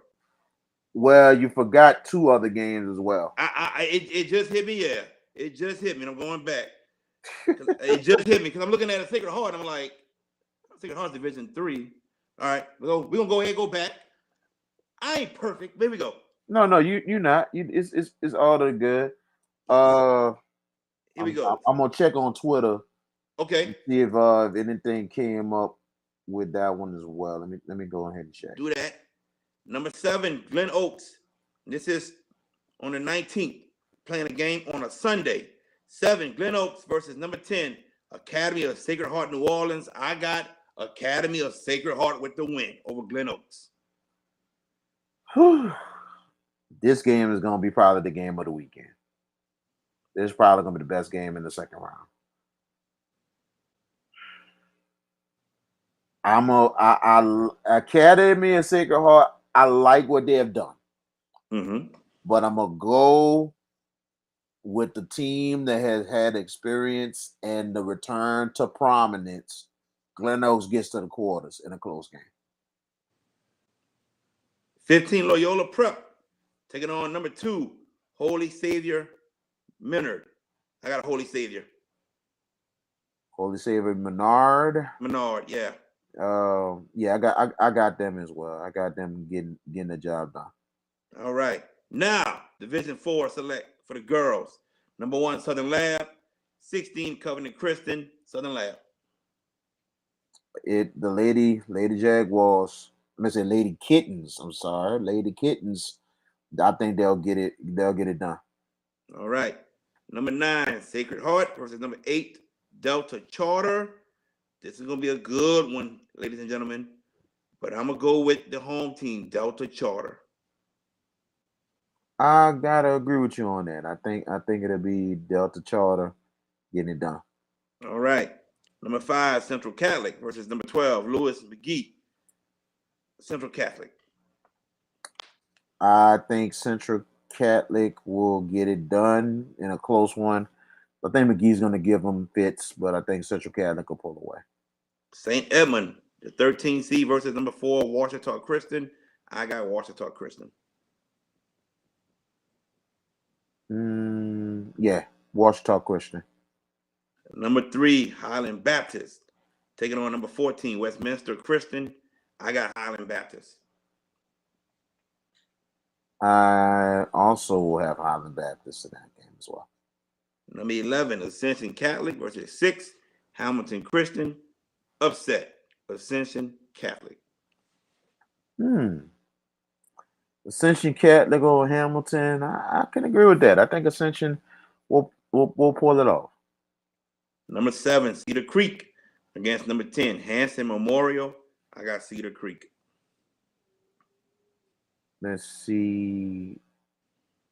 Well, you forgot 2 other games as well. It just hit me. Yeah, it just hit me. And I'm going back. It just hit me because I'm looking at a Sacred Heart. I'm like, Sacred Heart's Division 3. All right, we're gonna go ahead and go back. I ain't perfect. Here we go. No, you're not. It's all the good. Here we go. I'm gonna check on Twitter. Okay. See if anything came up with that one as well. Let me go ahead and check. Do that. Number 7, Glen Oaks. This is on the 19th, playing a game on a Sunday. 7, Glen Oaks versus number 10, Academy of Sacred Heart, New Orleans. I got Academy of Sacred Heart with the win over Glen Oaks. This game is going to be probably the game of the weekend. This is probably going to be the best game in the second round. Academy of Sacred Heart, I like what they have done. But I'm going to go with the team that has had experience and the return to prominence. Glen Oaks gets to the quarters in a close game. 15 Loyola Prep taking on number 2 Holy Savior Menard. I got a Holy Savior. Holy Savior Menard. Yeah. Yeah, I got them as well. I got them getting the job done. All right. Now, Division 4 select for the girls. Number 1 Southern Lab, 16 Covenant Christian, Southern Lab. The Lady Jaguars. I'm gonna say Lady Kittens. I'm sorry, Lady Kittens. I think they'll get it done. All right. Number 9 Sacred Heart versus number 8 Delta Charter. This is gonna be a good one, ladies and gentlemen. But I'm gonna go with the home team, Delta Charter. I gotta agree with you on that. I think it'll be Delta Charter getting it done. All right. Number 5 Central Catholic versus number 12 Lewis McGee. Central Catholic. I think Central Catholic will get it done in a close one. I think McGee's going to give them fits, but I think Central Catholic will pull away. St. Edmund, the 13 seed versus number 4 Washita Christian. I got Washita Christian. Yeah, Washita Christian. Number 3 Highland Baptist taking on number 14 Westminster Christian. I got Highland Baptist. I also will have Highland Baptist in that game as well. Number 11 Ascension Catholic versus 6 Hamilton Christian. Upset Ascension Catholic. Ascension Catholic over Hamilton. I can agree with that. I think Ascension will pull it off. Number 7 Cedar Creek against number 10 Hanson Memorial. I got Cedar Creek. Let's see.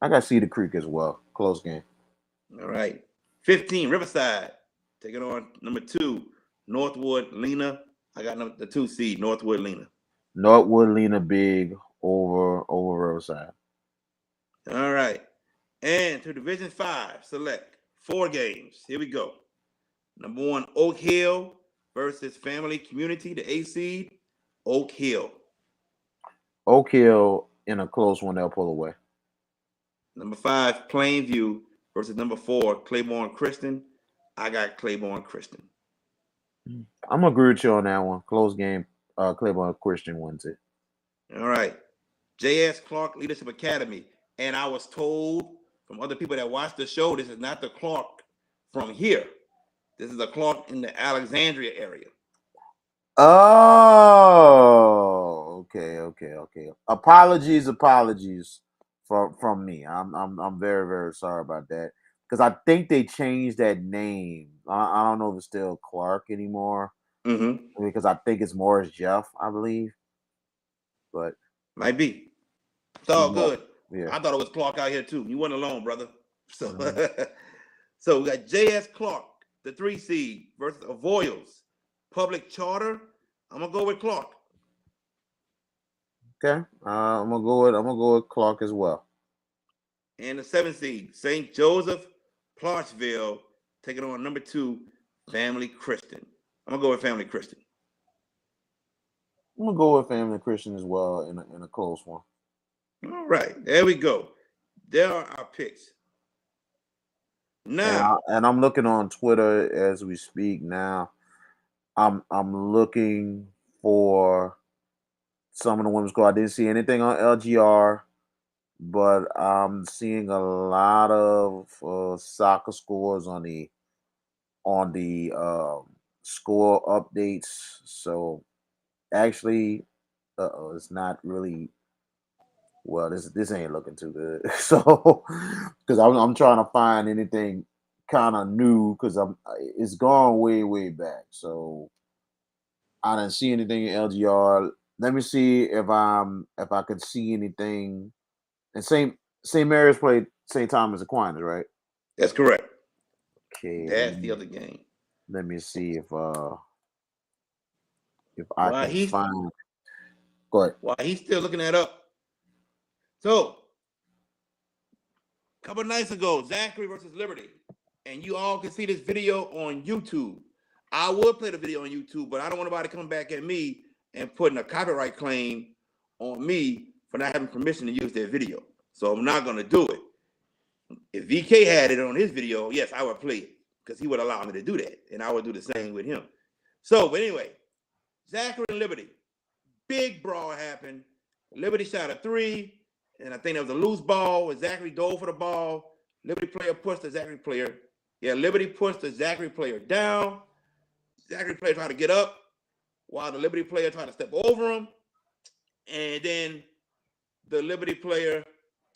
I got Cedar Creek as well. Close game. All right. 15 Riverside taking on number 2 Northwood Lena. I got the 2 seed Northwood Lena. Northwood Lena big over Riverside. All right. And to Division 5 select 4 games. Here we go. Number 1 Oak Hill versus Family Community, the 8 seed, Oak Hill. Oak Hill in a close one, they'll pull away. Number 5 Plainview versus number 4 Claiborne Christian. I got Claiborne Christian. I'm gonna agree with you on that one. Close game. Claiborne Christian wins it. All right. J.S. Clark Leadership Academy. And I was told from other people that watched the show, this is not the Clark from here. This is a Clark in the Alexandria area. Oh, okay. Apologies from me. I'm very very sorry about that because I think they changed that name. I don't know if it's still Clark anymore Mm-hmm. because I think it's Morris Jeff, I believe. But Might be. It's he's all more, good. yeah. I thought it was Clark out here too. You weren't alone, brother. So, Mhm. so we got J.S. Clark, the 3 seed, versus Avoyles, Public Charter. I'm gonna go with Clark. Okay, I'm gonna go with Clark as well. And the 7 seed, St. Joseph, Clarksville, taking on number 2, Family Christian. I'm gonna go with Family Christian. I'm gonna go with Family Christian as well in a close one. All right, there we go. There are our picks. And Now, I'm looking on Twitter as we speak now. I'm looking for some of the women's score. I didn't see anything on LGR, but I'm seeing a lot of soccer scores on the score updates. So actually, it's not really well. This ain't looking too good. So because I'm trying to find anything kind of new because it's gone way back. So I didn't see anything in LGR. Let me see if I could see anything. And St. Mary's played St. Thomas Aquinas, right? that's correct. Okay, That's the other game. let me see if I While can he's find. Go ahead. while he's still looking that up. So, a couple nights ago, Zachary versus Liberty, and you all can see this video on YouTube. I would play the video on YouTube, but I don't want nobody to come back at me and putting a copyright claim on me for not having permission to use their video. So I'm not gonna do it. If VK had it on his video, yes, I would play it because he would allow me to do that, and I would do the same with him. So, but anyway, Zachary and Liberty, big brawl happened. Liberty shot a 3, and I think there was a loose ball. Zachary dove for the ball. Liberty player pushed the Zachary player. Yeah, Liberty pushed the Zachary player down. Zachary player tried to get up while the Liberty player tried to step over him. And then the Liberty player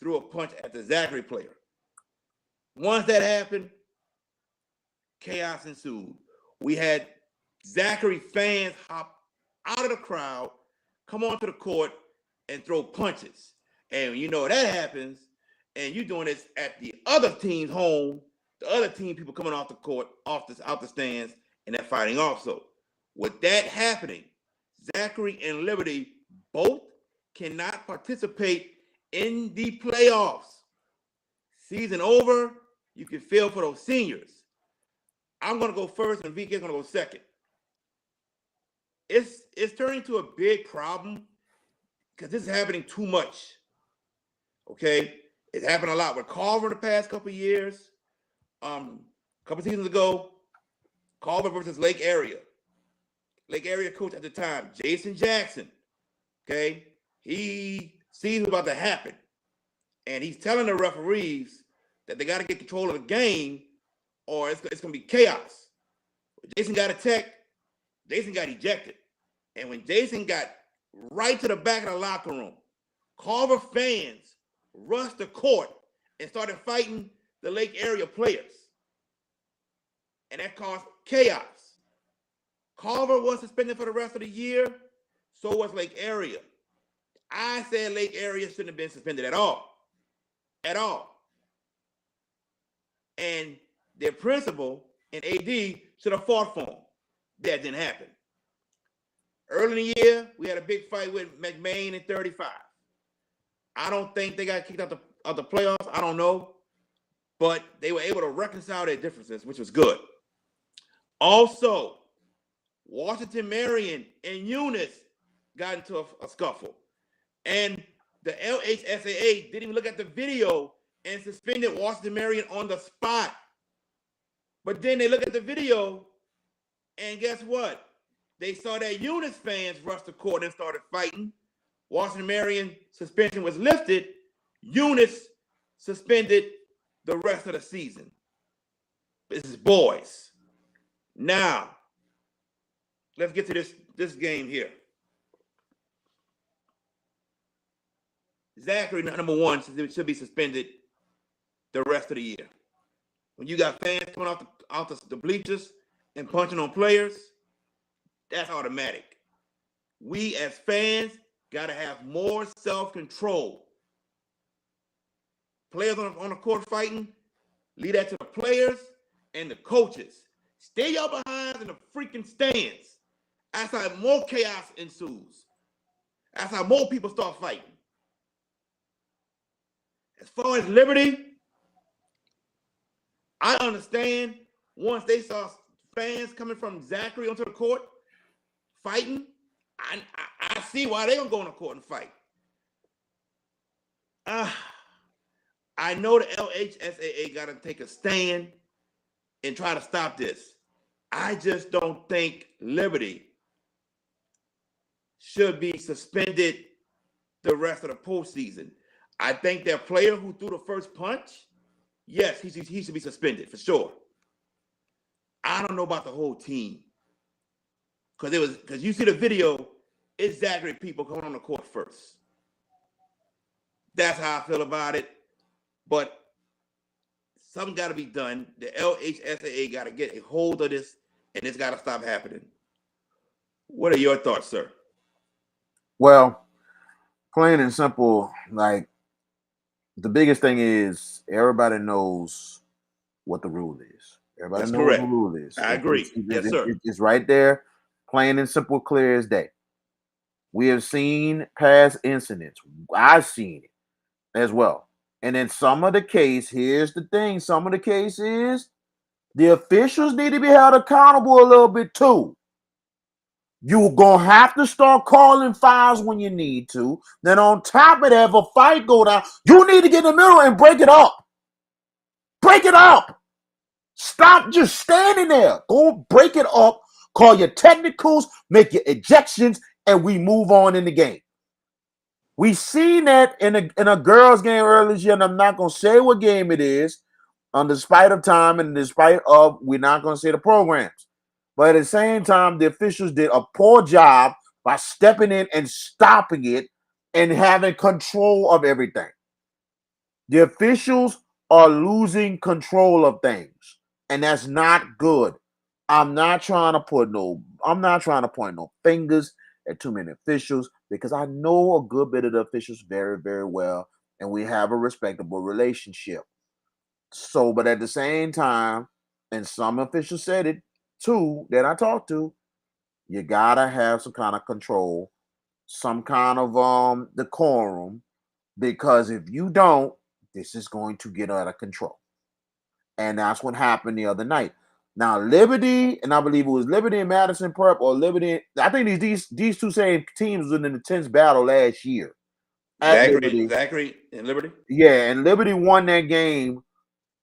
threw a punch at the Zachary player. Once that happened, chaos ensued. We had Zachary fans hop out of the crowd, come onto the court, and throw punches. And when you know that happens, and you're doing this at the other team's home, the other team people coming off the court, out the stands, and they're fighting also. With that happening, Zachary and Liberty both cannot participate in the playoffs. Season over, you can feel for those seniors. I'm gonna go first, and VK is gonna go second. It's turning to a big problem because this is happening too much. Okay, it's happened a lot with Carver the past couple of years. A couple seasons ago, Carver versus Lake Area. Lake Area coach at the time, Jason Jackson. Okay, he sees what's about to happen, and he's telling the referees that they got to get control of the game, or it's going to be chaos. Jason got a tech. Jason got ejected. And when Jason got right to the back of the locker room, Carver fans rushed the court and started fighting the Lake Area players. And that caused chaos. Carver was suspended for the rest of the year. So was Lake Area. I said Lake Area shouldn't have been suspended at all. At all. And their principal and AD should have fought for him. That didn't happen. Early in the year, we had a big fight with McMain in 35. I don't think they got kicked out of the playoffs. I don't know. But they were able to reconcile their differences, which was good. Also, Washington Marion and Eunice got into a scuffle. And the LHSAA didn't even look at the video and suspended Washington Marion on the spot. But then they look at the video, and guess what? They saw that Eunice fans rushed the court and started fighting. Washington Marion suspension was lifted. Eunice suspended the rest of the season. This is boys. Now, let's get to this this game here. Zachary, number one, should be suspended the rest of the year. When you got fans coming off the bleachers and punching on players, that's automatic. We as fans got to have more self-control. Players on the court fighting, leave that to the players and the coaches. Stay your behinds in the freaking stands. That's how more chaos ensues. That's how more people start fighting. As far as Liberty, I understand once they saw fans coming from Zachary onto the court fighting, I see why they're going to go on the court and fight. I know the LHSAA got to take a stand and try to stop this. I just don't think Liberty should be suspended the rest of the postseason. I think their player who threw the first punch, yes, he should be suspended for sure. I don't know about the whole team. Because you see the video, it's Zachary people coming on the court first. That's how I feel about it. But something got to be done. The LHSAA got to get a hold of this, and it's got to stop happening. What are your thoughts, sir? Well, plain and simple, like, the biggest thing is everybody knows what the rule is. Everybody That's knows correct. what the rule is. I agree. Yes, sir. It's right there, plain and simple, clear as day. We have seen past incidents. I've seen it as well. And in some of the case, here's the thing. Some of the case is the officials need to be held accountable a little bit too. You're going to have to start calling fouls when you need to. Then on top of that, if a fight go down, you need to get in the middle and break it up. Break it up. Stop just standing there. Go break it up. Call your technicals, make your ejections, and we move on in the game. We seen that in a girls' game earlier this year, and I'm not going to say what game it is, despite of time and despite of we're not going to say the programs. But at the same time, the officials did a poor job by stepping in and stopping it and having control of everything. The officials are losing control of things, and that's not good. I'm not trying to point no fingers at too many officials because I know a good bit of the officials very, very well, and we have a respectable relationship. So, but at the same time, and some officials said it too that I talked to, you gotta have some kind of control, some kind of decorum, because if you don't, this is going to get out of control. And that's what happened the other night. Now, Liberty, and I believe it was Liberty and Madison Prep, or Liberty, I think these two same teams was in an intense battle last year. Zachary and Liberty? Yeah, and Liberty won that game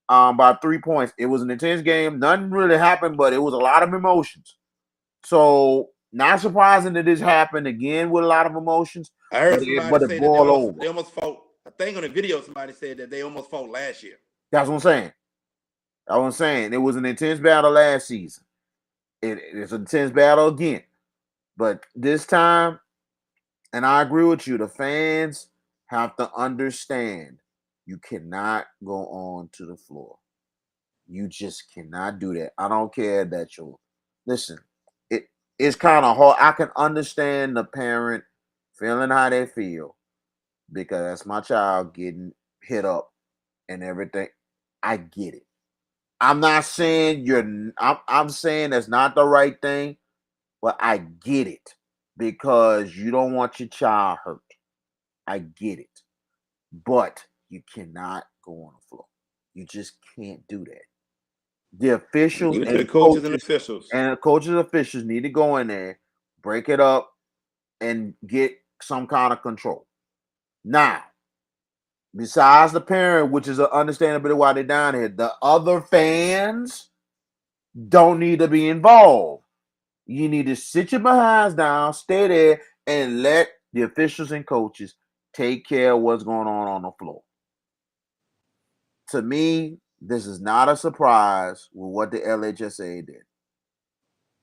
by 3 points. It was an intense game. Nothing really happened, but it was a lot of emotions. So, not surprising that this happened again with a lot of emotions. I heard somebody say that they almost fought. I think on the video somebody said that they almost fought last year. That's what I'm saying. It was an intense battle last season. It's an intense battle again. But this time, and I agree with you, the fans have to understand you cannot go on to the floor. You just cannot do that. I don't care that you're listen. It's kind of hard. I can understand the parent feeling how they feel because that's my child getting hit up and everything. I get it. I'm not saying I'm saying that's not the right thing, but I get it because you don't want your child hurt. I get it. But you cannot go on the floor. You just can't do that. The officials and the coaches and officials need to go in there, break it up, and get some kind of control. Now, besides the parent, which is understandable why they're down here, the other fans don't need to be involved. You need to sit your behinds down, stay there, and let the officials and coaches take care of what's going on the floor. To me, this is not a surprise with what the LHSA did.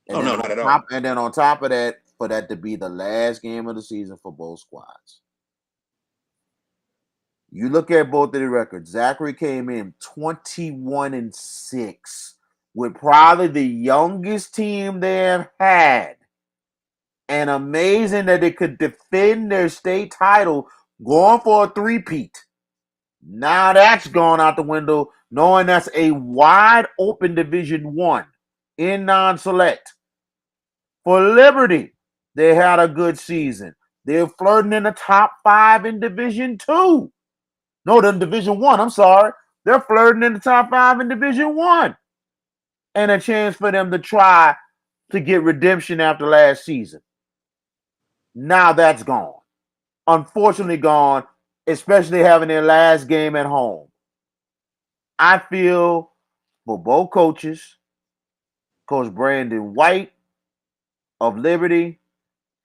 No, not at all. And then on top of that, for that to be the last game of the season for both squads. You look at both of the records. Zachary came in 21-6 with probably the youngest team they have had. And amazing that they could defend their state title going for a three-peat. Now that's gone out the window, knowing that's a wide open Division One in non-select. For Liberty, they had a good season. They're flirting in the top 5 in Division Two. No, the Division One. I'm sorry. They're flirting in the top 5 in Division One. And a chance for them to try to get redemption after last season. Now that's gone. Unfortunately gone, especially having their last game at home. I feel for both coaches, Coach Brandon White of Liberty,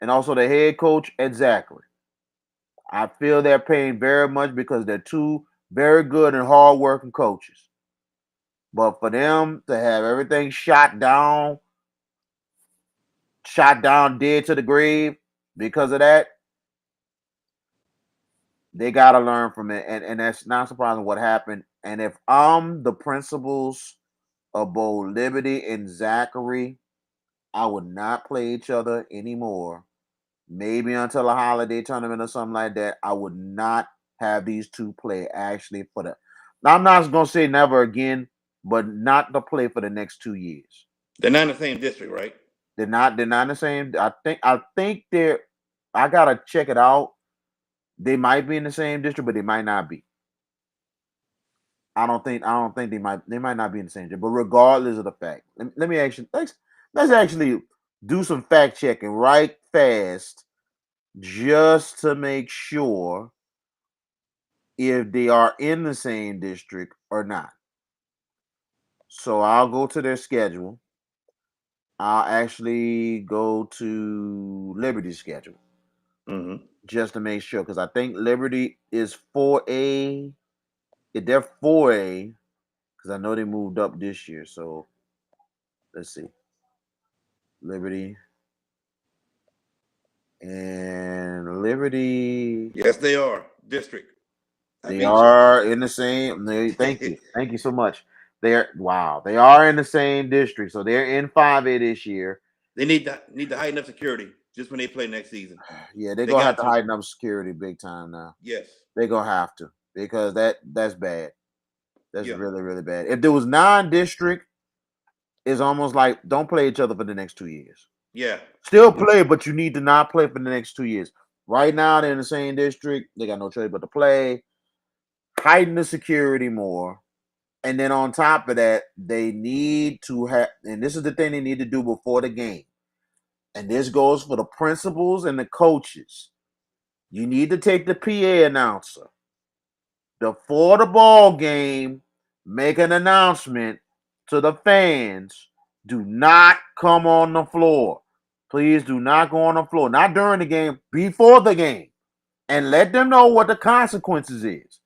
and also the head coach at Zachary. I feel they're paying very much because they're two very good and hard-working coaches. But for them to have everything shot down dead to the grave because of that, they got to learn from it. And that's not surprising what happened. And if I'm the principals of both Liberty and Zachary, I would not play each other anymore. Maybe until a holiday tournament or something like that. I would not have these two play actually for the. Now, I'm not going to say never again, but not to play for the next 2 years. They're not in the same district, right? They're not. They're not in the same. I think they're. I gotta check it out. They might be in the same district, but they might not be. I don't think. I don't think they might. They might not be in the same district. But regardless of the fact, let me actually let's actually do some fact checking right fast, just to make sure if they are in the same district or not. So I'll go to their schedule. I'll actually go to Liberty's schedule. Mm-hmm. Just to make sure, because I think Liberty is 4A. If they're 4A, because I know they moved up this year. So let's see. Liberty and Liberty, Yes, they are. District. I they beat you. are in the same. Thank you. Thank you so much. They're wow. They are in the same district. So they're in 5A this year. They need to heighten up security just when they play next season. Yeah, they're They gonna have got to to. heighten up security big time now. Yes. They're gonna have to because that's bad. That's Yeah. really, really bad. If there was non-district, it's almost like don't play each other for the next 2 years. Yeah. Still play, but you need to not play for the next 2 years. Right now, they're in the same district. They got no choice but to play. Heighten the security more. And then on top of that, they need to have, and this is the thing they need to do before the game. And this goes for the principals and the coaches. You need to take the PA announcer before the ball game, make an announcement to the fans. Do not come on the floor. Please do not go on the floor. Not during the game, before the game. And let them know what the consequences is.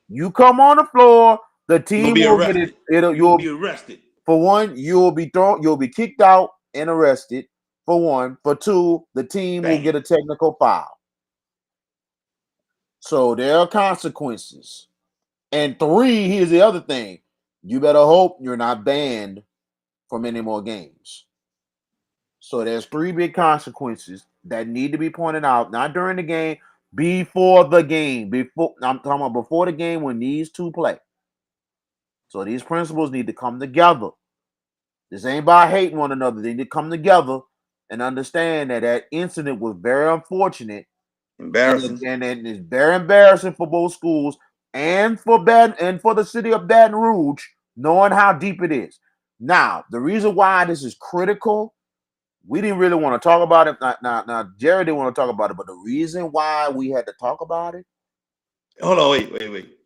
You come on the floor, the You're gonna team be will get it. arrested. You're gonna be You'll arrested. for one, you'll be kicked out and arrested. For one. For two, the team will Bam. get a technical foul. So there are consequences. And three, here's the other thing. You better hope you're not banned from any more games. So there's three big consequences that need to be pointed out, not during the game, before the game. Before I'm talking about before the game when these two play. So these principles need to come together. This ain't about hating one another. They need to come together and understand that that incident was very unfortunate Embarrassing. and it's very embarrassing for both schools and for the city of Baton Rouge, knowing how deep it is. Now, the reason why this is critical, we didn't really want to talk about it. Now, Jerry didn't want to talk about it, but the reason why we had to talk about it, Hold on, wait.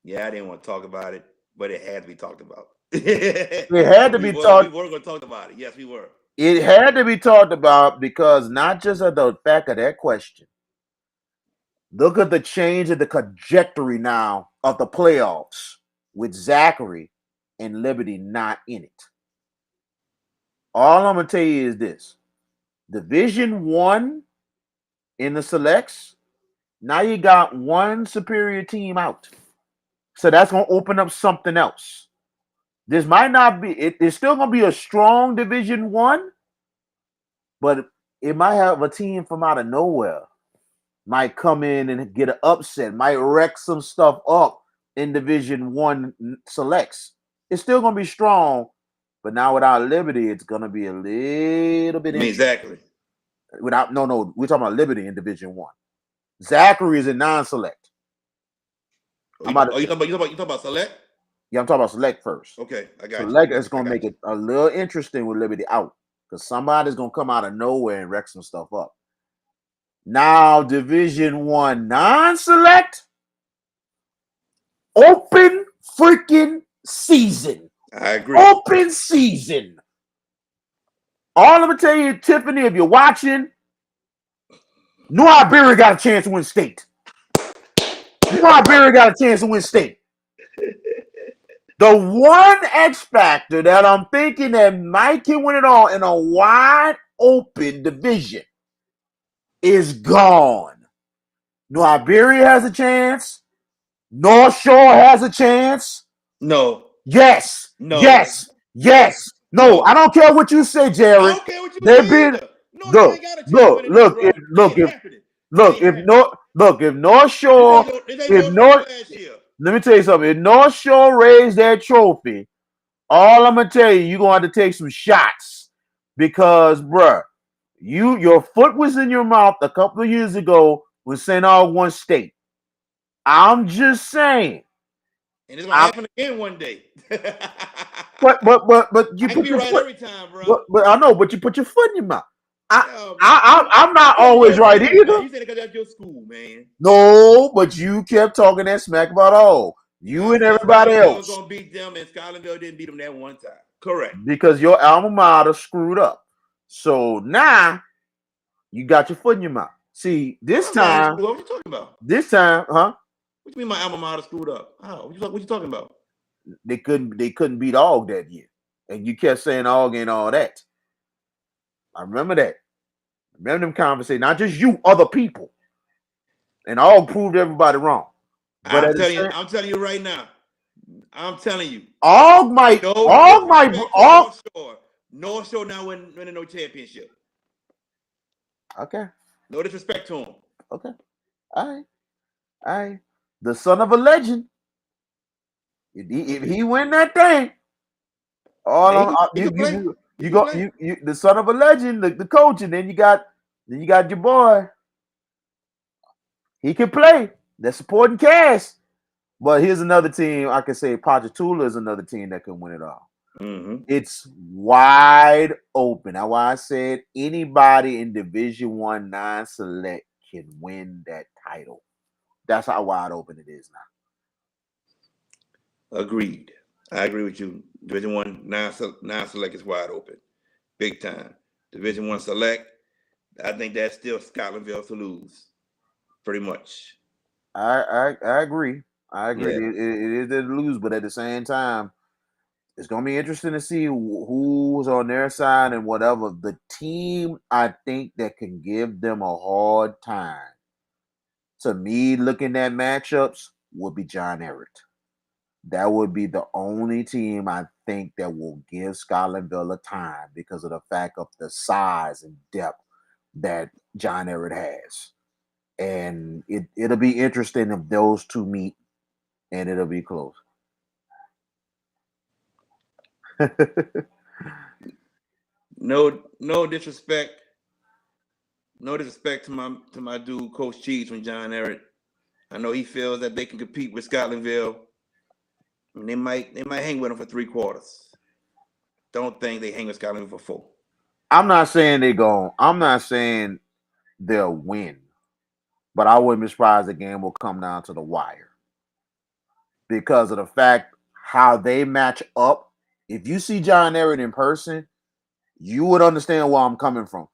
Yeah, I didn't want to talk about it, but it had to be talked about. it had to we be were we talked. were going to talk about it. Yes, we were. It had to be talked about because not just of the fact of that question. Look at the change of the trajectory now of the playoffs with Zachary and Liberty not in it. All I'm gonna tell you is this: Division One in the selects. Now you got one superior team out. So that's going to open up something else. This might not be, it's still going to be a strong Division One, but it might have a team from out of nowhere might come in and get an upset, might wreck some stuff up in Division One selects. It's still going to be strong, but now without Liberty, it's going to be a little bit Exactly. Without no, we're talking about Liberty in Division One. Zachary is in non-select. You talking about select? Yeah, I'm talking about select first. Okay, I got select you. is going to make it a little interesting with Liberty out because somebody's going to come out of nowhere and wreck some stuff up. Now, Division One non-select, open freaking season. I agree. Open season. All I'm gonna tell you, Tiffany, if you're watching, New Iberia got a chance to win state. New Iberia got a chance to win state. The one X factor that I'm thinking that might can win it all in a wide open division is gone. New Iberia has a chance. North Shore has a chance. No. Yes. No. Yes. Yes. No, I don't care what you say, Jerry. I don't care what you say. If North Shore, let me tell you something. If North Shore raised that trophy, all I'm gonna tell you, you're gonna have to take some shots because, bruh, your foot was in your mouth a couple of years ago when St. Aug won state. I'm just saying. And it's gonna happen again one day. but you put your right foot every time, bro. But I know, but you put your foot in your mouth. I'm not always right either. You said it because that's your school, man. No, but you kept talking that smack about all you and everybody else. I was gonna beat them, and Scotlandville didn't beat them that one time. Correct. Because your alma mater screwed up. So now you got your foot in your mouth. See, this time. What are you talking about? This time, huh? What do you mean my alma mater screwed up? How? What you talking about? They couldn't beat Aug that year, and you kept saying Aug and all that. I remember that. Remember them conversations, not just you, other people, and Aug proved everybody wrong. But I'm telling you right now. I'm telling you. Aug might. North Shore now winning no championship. Okay. No disrespect to him. Okay. All right. The son of a legend. If he win that thing, the son of a legend, the coach, and then you got your boy. He can play. They're supporting cast. But here's another team. I can say Ponchatoula is another team that can win it all. Mm-hmm. It's wide open. That's why I said anybody in Division One non-select can win that title. That's how wide open it is now. Agreed. I agree with you. Division One non-select is wide open, big time. Division One select, I think that's still Scotlandville to lose, pretty much. I agree. I agree. Yeah. It is to lose, but at the same time, it's gonna be interesting to see who's on their side and whatever. The team I think that can give them a hard time, to me, looking at matchups, would be John Ehret. That would be the only team I think that will give Scotlandville a time because of the fact of the size and depth that John Ehret has. And it'll be interesting if those two meet, and it'll be close. No disrespect. No disrespect to my dude, Coach Cheese from John Ehret. I know he feels that they can compete with Scotlandville. And they might hang with them for 3 quarters. Don't think they hang with Scotlandville for 4. I'm not saying I'm not saying they'll win, but I wouldn't be surprised the game will come down to the wire because of the fact how they match up. If you see John Ehret in person, you would understand where I'm coming from.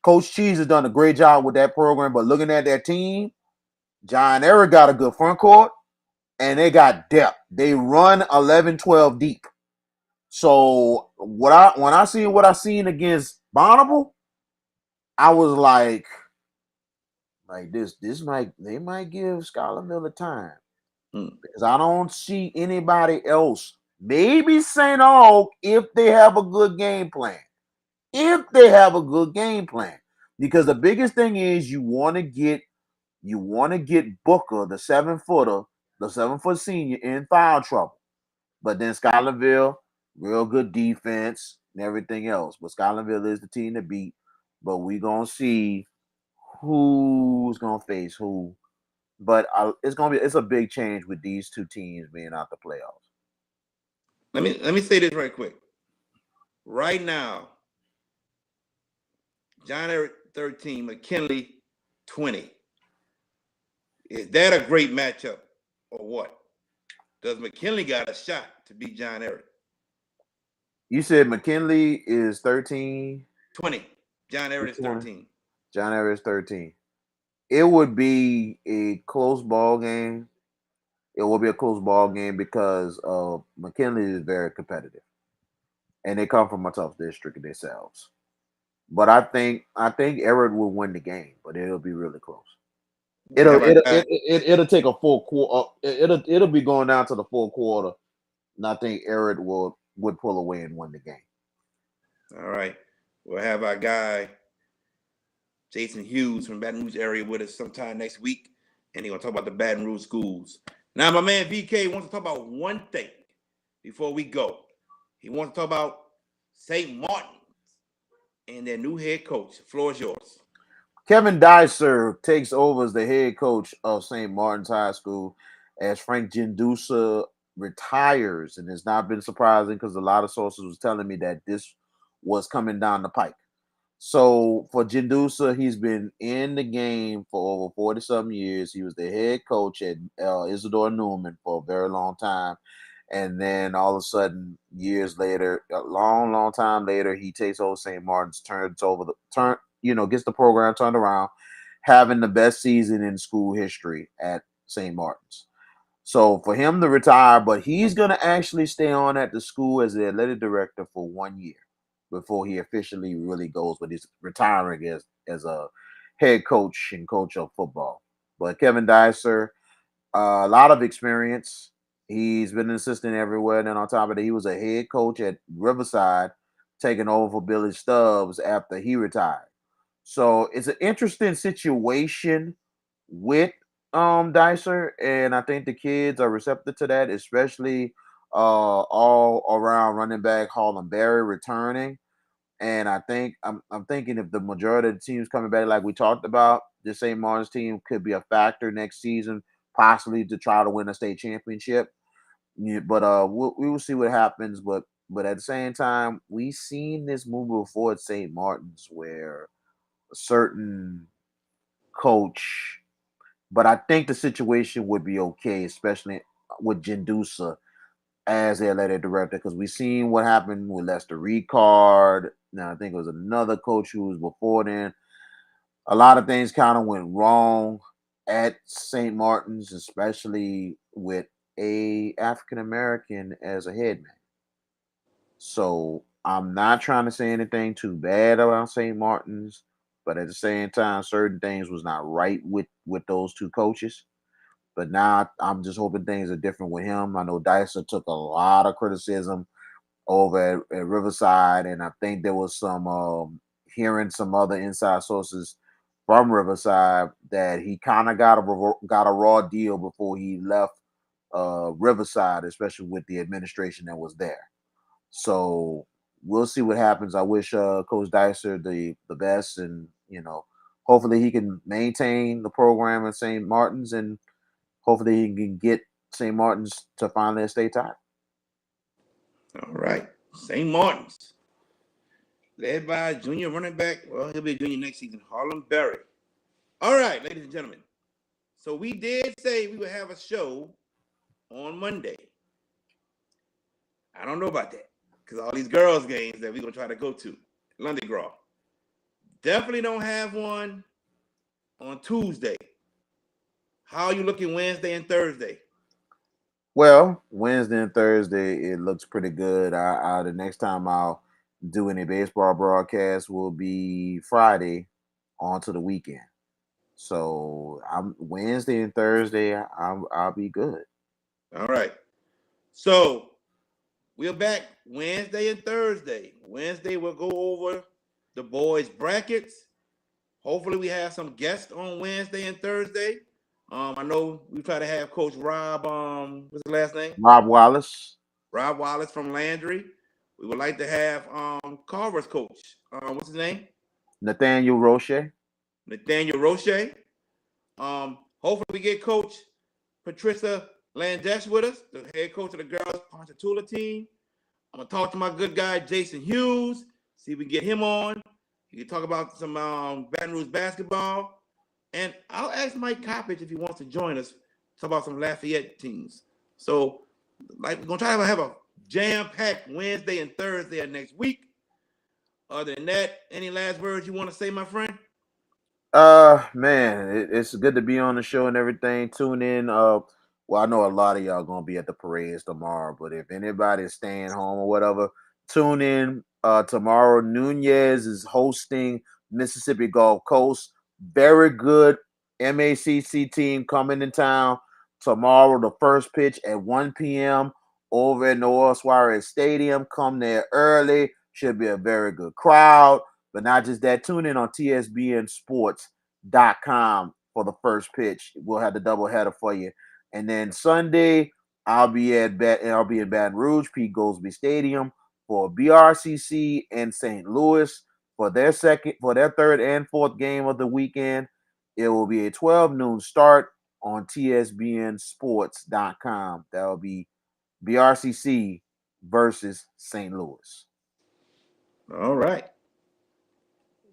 Coach Cheese has done a great job with that program, but looking at that team, John Ehret got a good front court, and they got depth. They run 11, 12 deep. So when I seen what I seen against Bonneville, I was like this might they might give Skylar Miller time Mm. because I don't see anybody else. Maybe St. Aug if they have a good game plan. If they have a good game plan. Because the biggest thing is you want to get Booker, the 7-foot senior, in foul trouble. But then Schuylerville, real good defense and everything else. But Schuylerville is the team to beat. But we gonna see who's gonna face who. But it's a big change with these two teams being out the playoffs. Let me say this right quick. Right now, John Eric 13, McKinley 20. Is that a great matchup or what? Does McKinley got a shot to beat John Eric? You said McKinley is 13. 20. John Eric is 20. 13. John Evers 13. It would be a close ball game. It will be a close ball game because McKinley is very competitive, and they come from a tough district themselves. But I think Everett will win the game, but it'll be really close. We It'll have our it'll guy. it, it, it'll take a full quarter. It'll be going down to the full quarter, and I think Everett would pull away and win the game. All right. We'll have our guy Jason Hughes from Baton Rouge area with us sometime next week, and he's gonna talk about the Baton Rouge schools. Now, my man VK wants to talk about one thing before we go. He wants to talk about St. Martin's and their new head coach. The floor is yours. Kevin Dicer takes over as the head coach of St. Martin's High School as Frank Gendusa retires, and it's not been surprising because a lot of sources was telling me that this was coming down the pike. So for Gendusa, he's been in the game for over 40 some years. He was the head coach at Isidore Newman for a very long time. And then all of a sudden, years later, a long, long time later, he takes over St. Martin's, gets the program turned around, having the best season in school history at St. Martin's. So for him to retire, but he's gonna actually stay on at the school as the athletic director for 1 year before he officially really goes, but he's retiring as a head coach and coach of football. But Kevin Dicer, a lot of experience. He's been an assistant everywhere. And then on top of that, he was a head coach at Riverside, taking over for Billy Stubbs after he retired. So it's an interesting situation with Dicer, and I think the kids are receptive to that, especially all around running back Harlem Berry returning. And I'm thinking if the majority of the teams coming back, like we talked about, this St. Martin's team could be a factor next season, possibly to try to win a state championship. Yeah, but we will see what happens. But at the same time, we seen this move before at St. Martin's where a certain coach, but I think the situation would be okay, especially with Gendusa as the athletic director, because we seen what happened with Lester Ricard. Now I think it was another coach who was before then. A lot of things kind of went wrong at St. Martin's, especially with a African American as a head man. So I'm not trying to say anything too bad about St. Martin's, but at the same time, certain things was not right with those two coaches. But now I'm just hoping things are different with him. I know Dicer took a lot of criticism over at Riverside, and I think there was some hearing some other inside sources from Riverside that he kind of got a raw deal before he left Riverside, especially with the administration that was there. So we'll see what happens. I wish Coach Dicer the best, and hopefully he can maintain the program at St. Martin's, and hopefully he can get St. Martin's to finally a state title. All right. St. Martin's, led by junior running back. Well, he'll be a junior next season, Harlem Berry. All right, ladies and gentlemen. So we did say we would have a show on Monday. I don't know about that because all these girls' games that we're going to try to go to, London Graw. Definitely don't have one on Tuesday. How are you looking Wednesday and Thursday? Well, Wednesday and Thursday it looks pretty good. The next time I'll do any baseball broadcast will be Friday on to the weekend. So I'm Wednesday and Thursday. I'll be good. All right. So we're back Wednesday and Thursday. Wednesday we'll go over the boys' brackets. Hopefully we have some guests on Wednesday and Thursday. I know we try to have Coach Rob. What's his last name? Rob Wallace. Rob Wallace from Landry. We would like to have Carver's coach. What's his name? Nathaniel Roche. Nathaniel Roche. Hopefully we get Coach Patricia Landesh with us, the head coach of the girls Ponchatoula team. I'm gonna talk to my good guy Jason Hughes, see if we can get him on. He can talk about some Baton Rouge basketball. And I'll ask Mike Coppage if he wants to join us, talk about some Lafayette teams. So, like, we're gonna try to have a jam-packed Wednesday and Thursday of next week. Other than that, any last words you want to say, my friend? Man, it's good to be on the show and everything. Tune in. Well, I know a lot of y'all gonna be at the parades tomorrow, but if anybody's staying home or whatever, tune in. Tomorrow, Nunez is hosting Mississippi Gulf Coast. Very good MACC team coming in town tomorrow. The first pitch at 1 p.m. over at Noel Suarez Stadium. Come there early. Should be a very good crowd. But not just that, tune in on tsbnsports.com for the first pitch. We'll have the doubleheader for you. And then Sunday, I'll be in Baton Rouge, Pete Goldsby Stadium for BRCC and St. Louis for their third and fourth game of the weekend. It will be a 12 noon start on tsbnsports.com. That will be BRCC versus St. Louis. All right.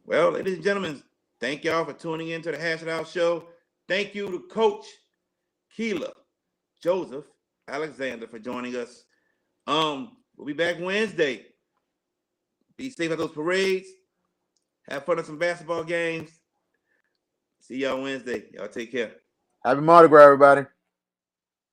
Well, ladies and gentlemen, thank y'all for tuning in to the Hash It Out Show. Thank you to Coach Keila Joseph-Alexander for joining us. We'll be back Wednesday. Be safe at those parades. Have fun at some basketball games. See y'all Wednesday. Y'all take care. Happy Mardi Gras, everybody.